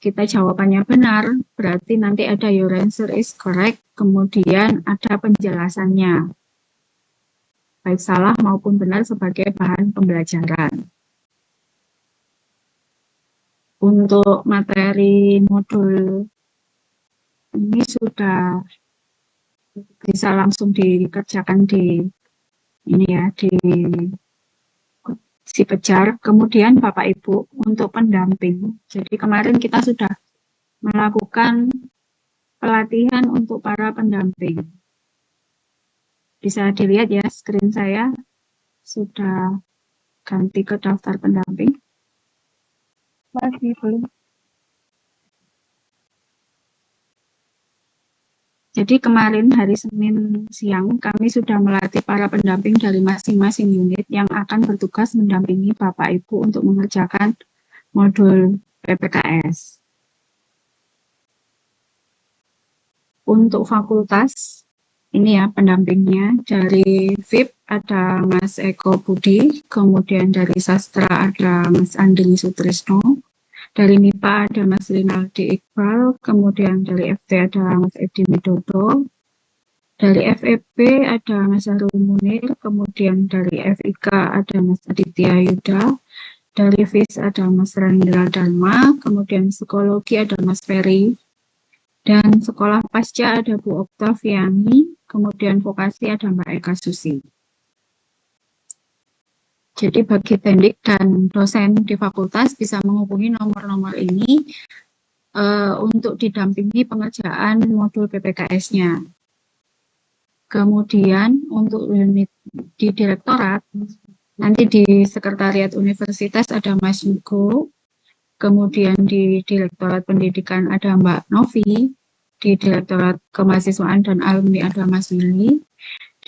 kita jawabannya benar, berarti nanti ada your answer is correct, kemudian ada penjelasannya, baik salah maupun benar sebagai bahan pembelajaran. Untuk materi modul ini sudah bisa langsung dikerjakan di ini ya, di si Pejar. Kemudian Bapak Ibu untuk pendamping. Jadi kemarin kita sudah melakukan pelatihan untuk para pendamping. Bisa dilihat ya screen saya sudah ganti ke daftar pendamping. Masih belum. Jadi kemarin hari Senin siang kami sudah melatih para pendamping dari masing-masing unit yang akan bertugas mendampingi Bapak Ibu untuk mengerjakan modul PPKS. Untuk fakultas, ini ya pendampingnya, dari VIP ada Mas Eko Budi, kemudian dari Sastra ada Mas Andri Sutrisno, Dari MIPA ada Mas Rinaldi Iqbal, kemudian dari FT ada Mas Edi Widodo, dari FEB ada Mas Harul Munir, kemudian dari FIK ada Mas Aditya Yuda, dari FIS ada Mas Rendra Dharma, kemudian psikologi ada Mas Ferry, dan sekolah pasca ada Bu Oktaviani, kemudian vokasi ada Mbak Eka Susi. Jadi bagi pendik dan dosen di fakultas bisa menghubungi nomor-nomor ini untuk didampingi pengerjaan modul PPKS-nya. Kemudian untuk unit di direktorat, nanti di sekretariat universitas ada Mas Yugo, kemudian di direktorat pendidikan ada Mbak Novi, di direktorat kemahasiswaan dan alumni ada Mas Willy,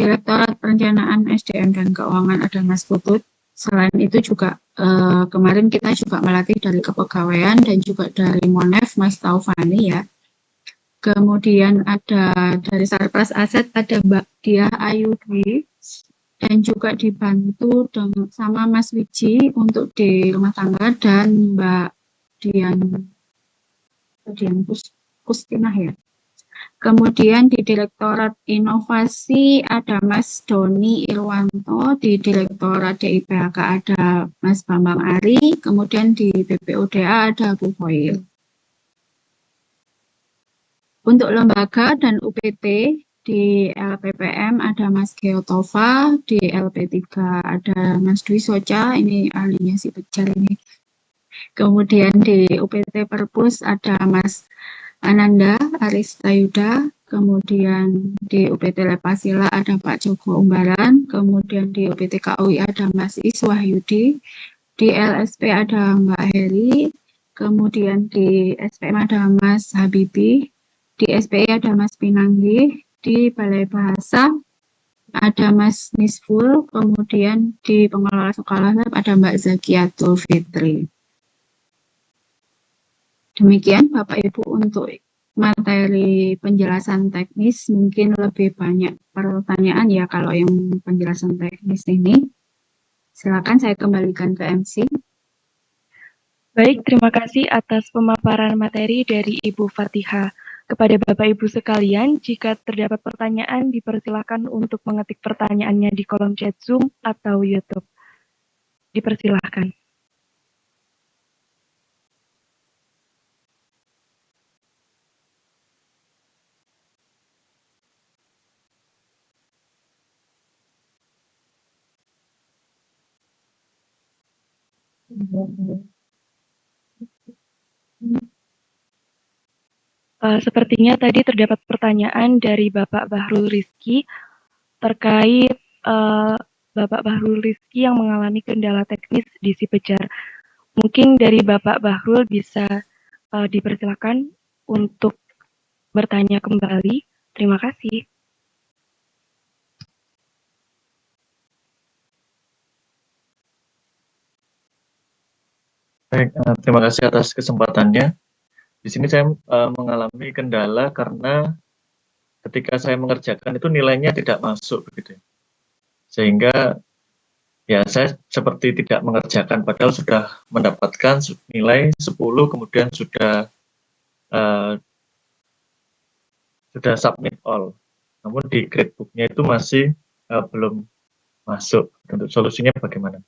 direktorat perencanaan SDM dan keuangan ada Mas Putut. Selain itu juga kemarin kita juga melatih dari kepegawaian dan juga dari Monef Mas Taufani ya. Kemudian ada dari Sarpras Aset ada Mbak Diah Ayudwi dan juga dibantu dengan sama Mas Wiji untuk di rumah tangga dan Mbak Dian Kustinah ya. Kemudian di Direktorat Inovasi ada Mas Doni Irwanto, di Direktorat DIPHK ada Mas Bambang Ari, kemudian di BPODA ada Bu Foil. Untuk lembaga dan UPT di LPPM ada Mas Geotova, di LP3 ada Mas Dwi Soca, ini ahlinya si Pejar ini. Kemudian di UPT Perpus ada Mas Ananda Aristayuda, kemudian di UPT Lepasila ada Pak Joko Umbaran, kemudian di UPT KUI ada Mas Iswahyudi, di LSP ada Mbak Heri, kemudian di SPM ada Mas Habibi, di SPI ada Mas Pinanggi, di Balai Bahasa ada Mas Misful, kemudian di pengelola sekolah ada Mbak Zakiatul Fitri. Demikian Bapak Ibu untuk materi penjelasan teknis, mungkin lebih banyak pertanyaan ya kalau yang penjelasan teknis ini. Silakan saya kembalikan ke MC. Baik, terima kasih atas pemaparan materi dari Ibu Fatihah. Kepada Bapak Ibu sekalian, jika terdapat pertanyaan, dipersilakan untuk mengetik pertanyaannya di kolom chat Zoom atau YouTube. Dipersilakan. Sepertinya tadi terdapat pertanyaan dari Bapak Bahrul Rizki terkait Bapak Bahrul Rizki yang mengalami kendala teknis di Si Pejar. Mungkin dari Bapak Bahrul bisa dipersilakan untuk bertanya kembali. Terima kasih. Baik, terima kasih atas kesempatannya. Di sini saya mengalami kendala karena ketika saya mengerjakan itu nilainya tidak masuk begitu. Sehingga ya saya seperti tidak mengerjakan padahal sudah mendapatkan nilai 10 kemudian sudah submit all. Namun di gradebook-nya itu masih belum masuk. Untuk solusinya bagaimana?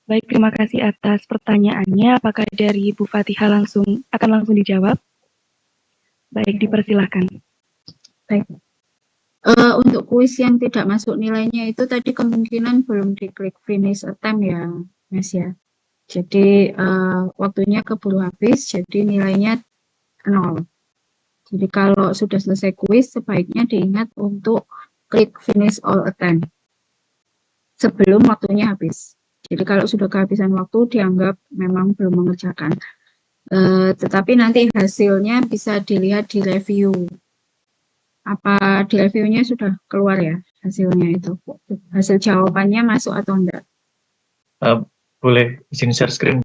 Baik, terima kasih atas pertanyaannya. Apakah dari Bu Fatihah akan langsung dijawab? Baik, dipersilakan. Baik. Untuk kuis yang tidak masuk nilainya itu tadi kemungkinan belum diklik finish attempt ya, Mas ya. Jadi waktunya keburu habis, jadi nilainya 0. Jadi kalau sudah selesai kuis, sebaiknya diingat untuk klik finish all attempt sebelum waktunya habis. Jadi kalau sudah kehabisan waktu, dianggap memang belum mengerjakan. Tetapi nanti hasilnya bisa dilihat di review. Apa di reviewnya sudah keluar ya hasilnya itu? Hasil jawabannya masuk atau enggak? Boleh izin share screen?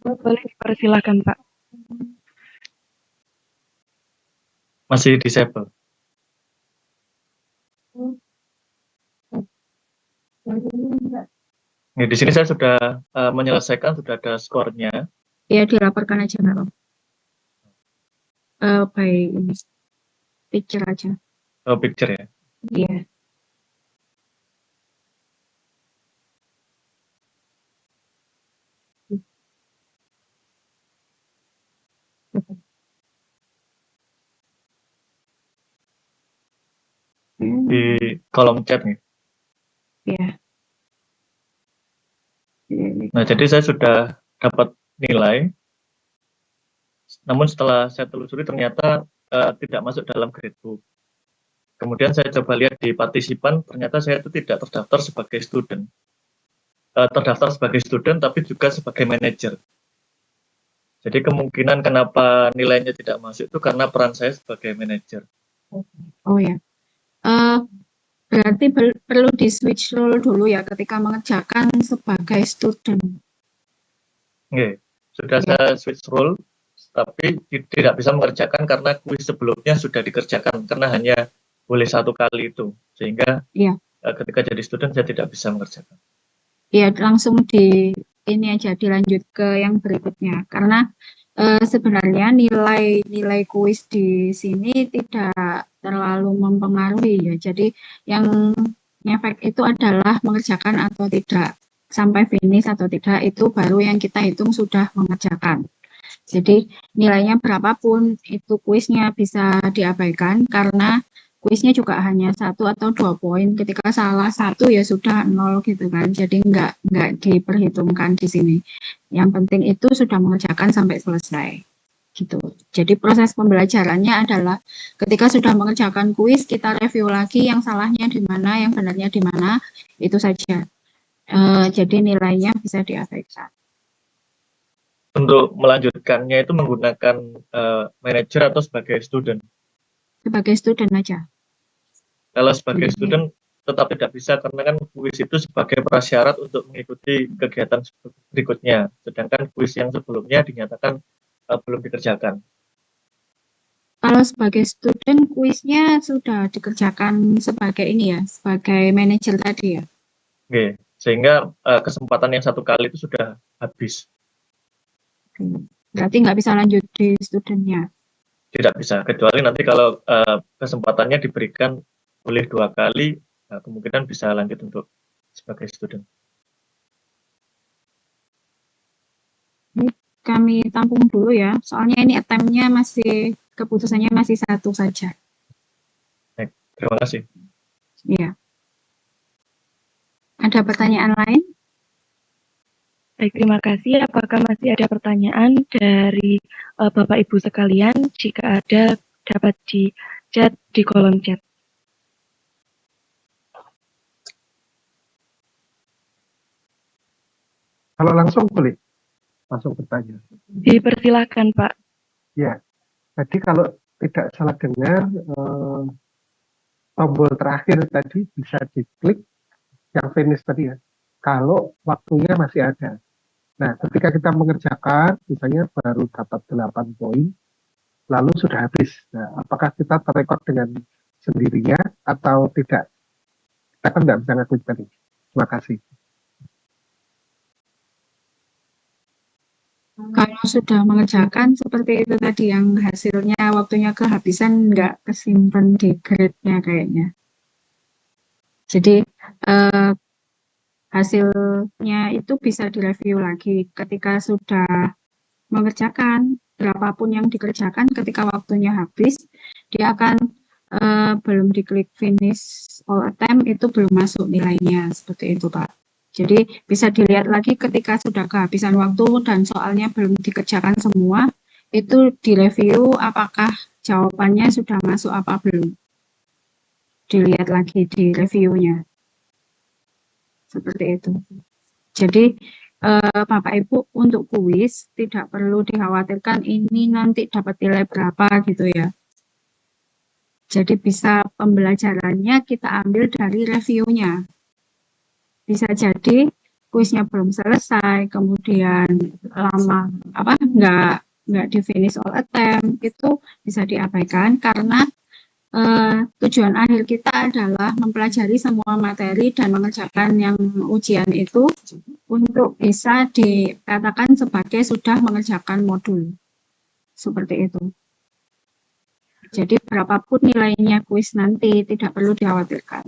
Boleh dipersilakan, Pak. Masih disable. Nah, di sini saya sudah menyelesaikan, sudah ada skornya. Ya, dilaporkan aja nggak apa-apa. By ini, picture aja. Oh, picture ya. Iya. Di kolom chat nih. Iya. Nah, jadi saya sudah dapat nilai, namun setelah saya telusuri ternyata tidak masuk dalam gradebook. Kemudian saya coba lihat di partisipan, ternyata saya itu tidak terdaftar sebagai student. Terdaftar sebagai student, tapi juga sebagai manajer. Jadi kemungkinan kenapa nilainya tidak masuk itu karena peran saya sebagai manajer. Oh ya. Berarti perlu di switch role dulu ya ketika mengerjakan sebagai student. Oke, sudah saya switch role, tapi tidak bisa mengerjakan karena kuis sebelumnya sudah dikerjakan, karena hanya boleh 1 kali itu. Sehingga ketika jadi student saya tidak bisa mengerjakan. Iya, langsung ini aja dilanjut ke yang berikutnya. Karena sebenarnya nilai kuis di sini tidak terlalu mempengaruhi ya. Jadi yang ngefek itu adalah mengerjakan atau tidak, sampai finish atau tidak, itu baru yang kita hitung sudah mengerjakan. Jadi nilainya berapapun itu kuisnya bisa diabaikan karena kuisnya juga hanya 1 atau 2 poin. Ketika salah 1 ya sudah 0 gitu kan. Jadi nggak diperhitungkan di sini. Yang penting itu sudah mengerjakan sampai selesai. Gitu. Jadi proses pembelajarannya adalah ketika sudah mengerjakan kuis, kita review lagi yang salahnya di mana, yang benarnya di mana, itu saja. Jadi nilainya bisa diabaikan. Untuk melanjutkannya itu menggunakan manajer atau sebagai student? Sebagai student aja. Kalau sebagai student tetap tidak bisa karena kan kuis itu sebagai prasyarat untuk mengikuti kegiatan berikutnya. Sedangkan kuis yang sebelumnya dinyatakan belum dikerjakan. Kalau sebagai student kuisnya sudah dikerjakan sebagai ini ya, sebagai manajer tadi ya. Oke, sehingga kesempatan yang 1 kali itu sudah habis. Berarti nggak bisa lanjut di studentnya? Tidak bisa, kecuali nanti kalau kesempatannya diberikan boleh 2 kali, kemungkinan bisa lanjut untuk sebagai student. Ini kami tampung dulu ya, soalnya ini attempt-nya masih, keputusannya masih 1 saja. Baik, terima kasih. Iya. Ada pertanyaan lain? Baik, terima kasih. Apakah masih ada pertanyaan dari Bapak Ibu sekalian? Jika ada, dapat di chat di kolom chat. Kalau langsung boleh langsung bertanya. Dipersilakan, Pak. Ya, jadi kalau tidak salah dengar, tombol terakhir tadi bisa diklik yang finish tadi ya, kalau waktunya masih ada. Nah, ketika kita mengerjakan, misalnya baru dapat 8 poin, lalu sudah habis. Nah, apakah kita terrekod dengan sendirinya atau tidak? Kita kan nggak bisa ngaklik tadi. Terima kasih. Kalau sudah mengerjakan seperti itu tadi, yang hasilnya waktunya kehabisan, nggak kesimpan di grade-nya kayaknya. Jadi hasilnya itu bisa direview lagi ketika sudah mengerjakan. Berapapun yang dikerjakan, ketika waktunya habis, dia akan belum diklik finish all attempt, itu belum masuk nilainya, seperti itu Pak. Jadi bisa dilihat lagi ketika sudah kehabisan waktu dan soalnya belum dikerjakan semua, itu direview apakah jawabannya sudah masuk apa belum. Dilihat lagi di reviewnya. Seperti itu. Jadi Bapak Ibu untuk kuis tidak perlu dikhawatirkan ini nanti dapat nilai berapa gitu ya. Jadi bisa pembelajarannya kita ambil dari reviewnya. Bisa jadi kuisnya belum selesai, kemudian lama nggak di finish all attempt, itu bisa diabaikan karena tujuan akhir kita adalah mempelajari semua materi dan mengerjakan yang ujian itu untuk bisa dikatakan sebagai sudah mengerjakan modul. Seperti itu. Jadi berapapun nilainya kuis nanti tidak perlu dikhawatirkan.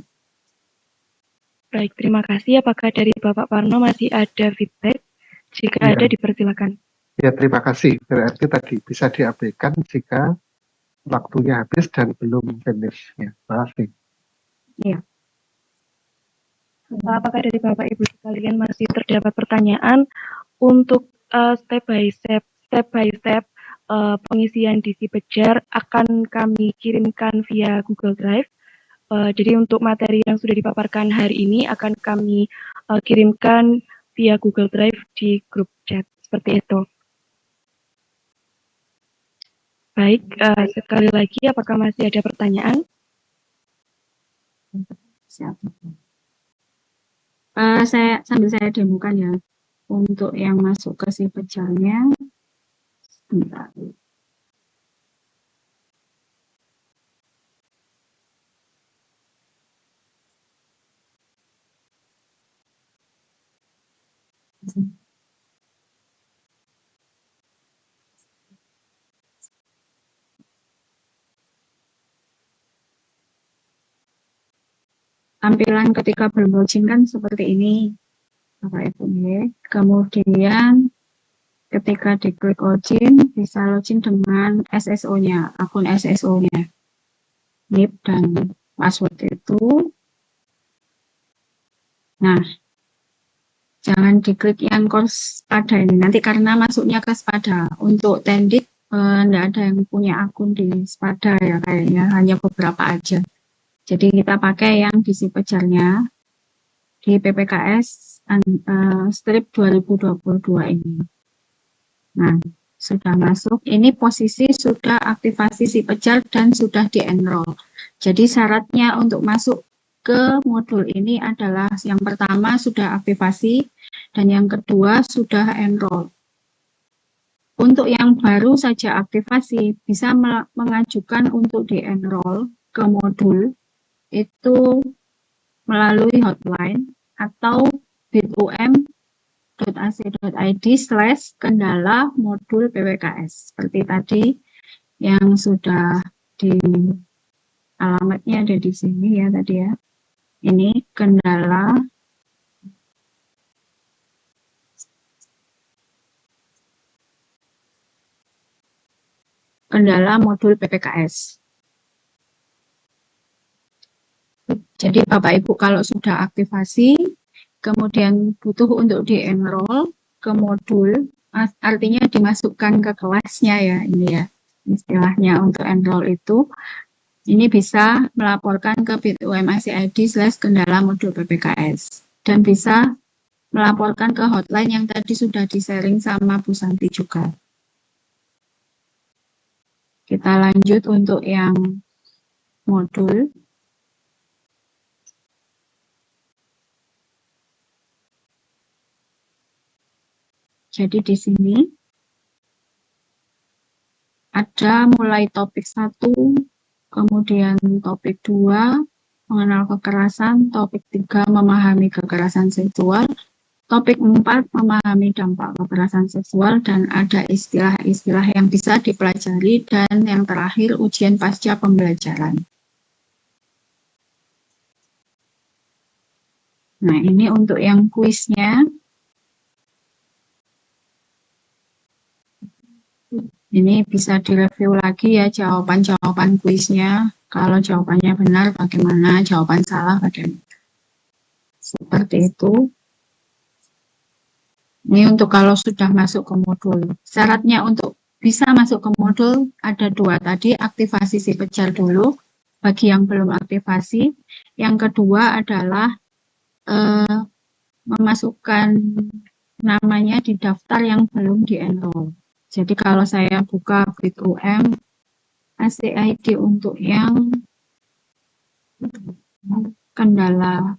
Baik, terima kasih. Apakah dari Bapak Parno masih ada feedback? Jika Iya. ada, dipersilakan. Ya, terima kasih. Berarti tadi bisa diabaikan jika waktunya habis dan belum finish. Ya, makasih. Iya. Apakah dari Bapak Ibu sekalian masih terdapat pertanyaan untuk step by step pengisian di Pejar akan kami kirimkan via Google Drive. Jadi untuk materi yang sudah dipaparkan hari ini akan kami kirimkan via Google Drive di grup chat seperti itu. Baik, sekali lagi apakah masih ada pertanyaan? Saya demokan ya untuk yang masuk ke si Pejarnya. Bentar. Tampilan ketika berlogin kan seperti ini, Bapak Ibu ya. Kemudian ketika diklik login, bisa login dengan SSO-nya, akun SSO-nya, NIP dan password itu. Nah, jangan diklik yang Kospada ini, nanti karena masuknya ke Spada. Untuk Tendik, enggak ada yang punya akun di Spada ya kayaknya, hanya beberapa aja. Jadi kita pakai yang di si Pejarnya di PPKS strip 2022 ini. Nah, sudah masuk. Ini posisi sudah aktivasi si Pejar dan sudah di-enroll. Jadi syaratnya untuk masuk ke modul ini adalah yang pertama sudah aktivasi dan yang kedua sudah enroll. Untuk yang baru saja aktivasi bisa mengajukan untuk di-enroll ke modul itu melalui hotline atau bitum.ac.id/kendala modul PPKS. Seperti tadi yang sudah di alamatnya ada di sini ya tadi ya. Ini kendala modul PPKS. Jadi Bapak Ibu kalau sudah aktivasi, kemudian butuh untuk di-enroll ke modul, artinya dimasukkan ke kelasnya ya, ini ya, istilahnya untuk enroll itu, ini bisa melaporkan ke bitum.ac.id/kendala modul PPKS, dan bisa melaporkan ke hotline yang tadi sudah di-sharing sama Bu Santi juga. Kita lanjut untuk yang modul. Jadi di sini ada mulai topik 1, kemudian topik 2, mengenal kekerasan, topik 3, memahami kekerasan seksual, topik 4, memahami dampak kekerasan seksual, dan ada istilah-istilah yang bisa dipelajari, dan yang terakhir ujian pasca pembelajaran. Nah, ini untuk yang kuisnya. Ini bisa direview lagi ya jawaban-jawaban kuisnya. Kalau jawabannya benar bagaimana, jawaban salah bagaimana. Seperti itu. Ini untuk kalau sudah masuk ke modul. Syaratnya untuk bisa masuk ke modul ada 2 tadi, aktivasi si Pejar dulu bagi yang belum aktivasi. Yang kedua adalah memasukkan namanya di daftar yang belum di-enroll. Jadi kalau saya buka bitum AC.id untuk yang kendala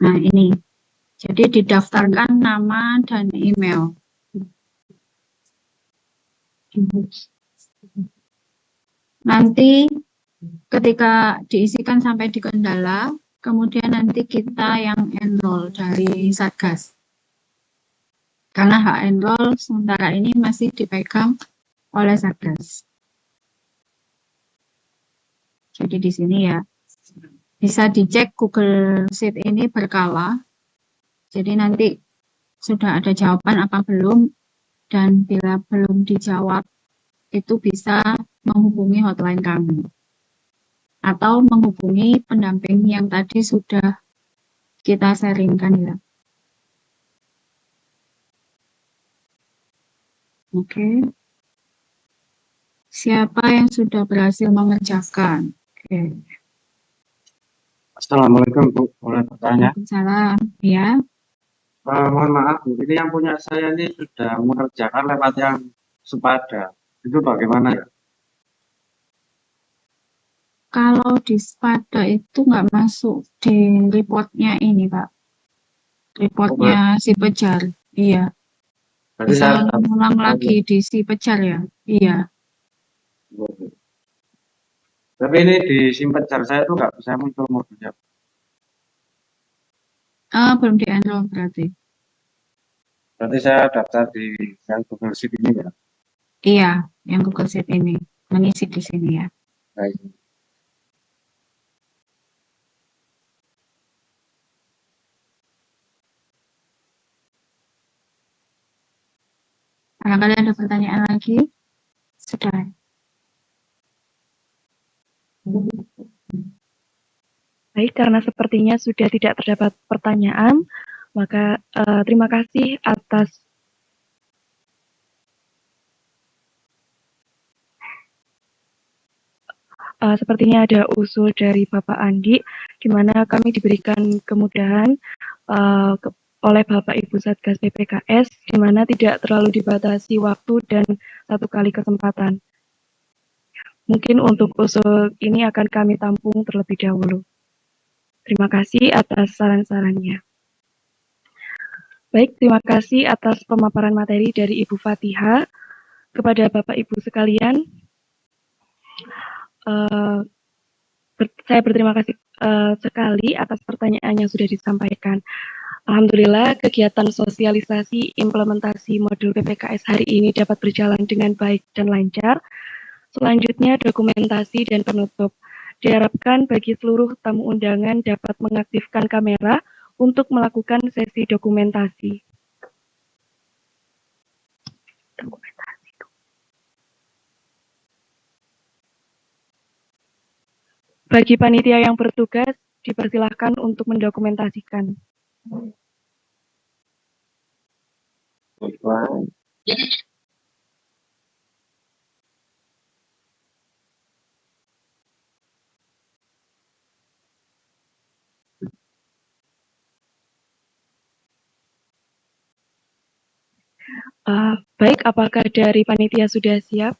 nah ini, jadi didaftarkan nama dan email. Nanti ketika diisikan sampai di kendala, kemudian nanti kita yang enroll dari Satgas. Karena hak enroll sementara ini masih dipegang oleh Satgas. Jadi di sini ya, bisa dicek Google Sheet ini berkala. Jadi nanti sudah ada jawaban apa belum, dan bila belum dijawab, itu bisa menghubungi hotline kami. Atau menghubungi pendamping yang tadi sudah kita sharingkan ya. Oke. Siapa yang sudah berhasil mengerjakan? Oke. Assalamualaikum Bu, boleh bertanya? Waalaikumsalam. Ya. Mohon maaf Bu, ini yang punya saya ini sudah mengerjakan lewat yang sepada. Itu bagaimana ya? Kalau di Spada itu nggak masuk di reportnya ini Pak. Reportnya si Pejar. Iya. Berarti Bisa saya ulang lagi di si Pejar ya. Iya. Tapi ini di simpen jar saya tuh nggak bisa muncul modulnya. Belum di enroll berarti. Berarti saya daftar di yang Google Sheet ini ya. Iya, yang Google Sheet ini mengisi di sini ya. Baik. Barangkali ada pertanyaan lagi? Sudah. Baik, karena sepertinya sudah tidak terdapat pertanyaan, maka terima kasih atas sepertinya ada usul dari Bapak Andi, di mana kami diberikan kemudahan oleh Bapak Ibu Satgas PPKS, di mana tidak terlalu dibatasi waktu dan satu kali kesempatan. Mungkin untuk usul ini akan kami tampung terlebih dahulu. Terima kasih atas saran-sarannya. Baik, terima kasih atas pemaparan materi dari Ibu Fatihah. Kepada Bapak Ibu sekalian, saya berterima kasih sekali atas pertanyaan yang sudah disampaikan. Alhamdulillah, kegiatan sosialisasi implementasi modul PPKS hari ini dapat berjalan dengan baik dan lancar. Selanjutnya, dokumentasi dan penutup. Diharapkan bagi seluruh tamu undangan dapat mengaktifkan kamera untuk melakukan sesi dokumentasi. Bagi panitia yang bertugas, dipersilahkan untuk mendokumentasikan. Baik, apakah dari panitia sudah siap?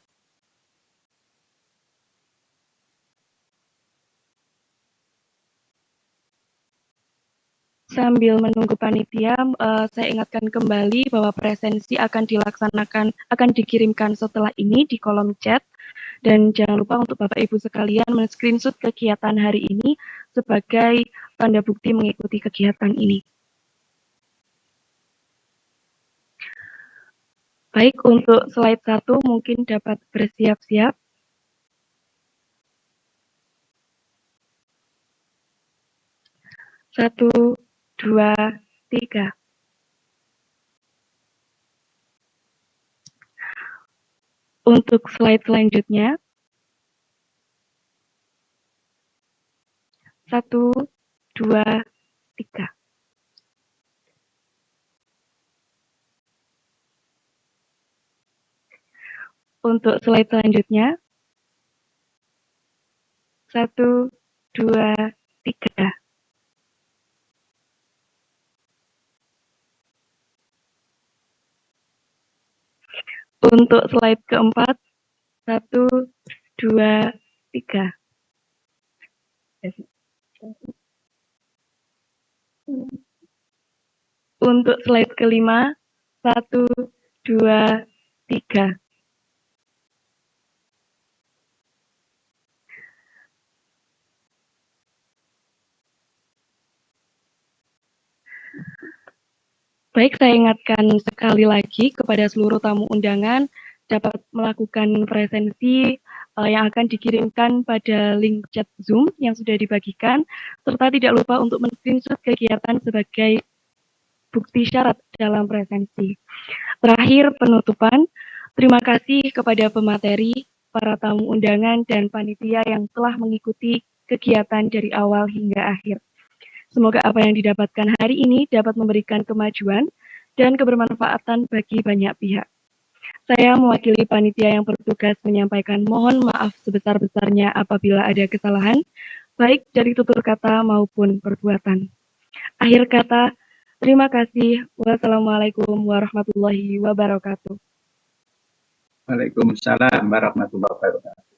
Sambil menunggu panitia, saya ingatkan kembali bahwa presensi akan dikirimkan setelah ini di kolom chat. Dan jangan lupa untuk Bapak Ibu sekalian men-screenshot kegiatan hari ini sebagai tanda bukti mengikuti kegiatan ini. Baik, untuk slide 1 mungkin dapat bersiap-siap. Satu, dua, tiga. Untuk slide selanjutnya, 1, 2, 3. Untuk slide selanjutnya, 1, 2, 3. Untuk slide keempat, 1, 2, 3. Untuk slide kelima, 1, 2, 3. Baik, saya ingatkan sekali lagi kepada seluruh tamu undangan dapat melakukan presensi yang akan dikirimkan pada link chat Zoom yang sudah dibagikan, serta tidak lupa untuk men-screenshot kegiatan sebagai bukti syarat dalam presensi. Terakhir, penutupan. Terima kasih kepada pemateri, para tamu undangan, dan panitia yang telah mengikuti kegiatan dari awal hingga akhir. Semoga apa yang didapatkan hari ini dapat memberikan kemajuan dan kebermanfaatan bagi banyak pihak. Saya mewakili panitia yang bertugas menyampaikan mohon maaf sebesar-besarnya apabila ada kesalahan, baik dari tutur kata maupun perbuatan. Akhir kata, terima kasih. Wassalamualaikum warahmatullahi wabarakatuh. Waalaikumsalam warahmatullahi wabarakatuh.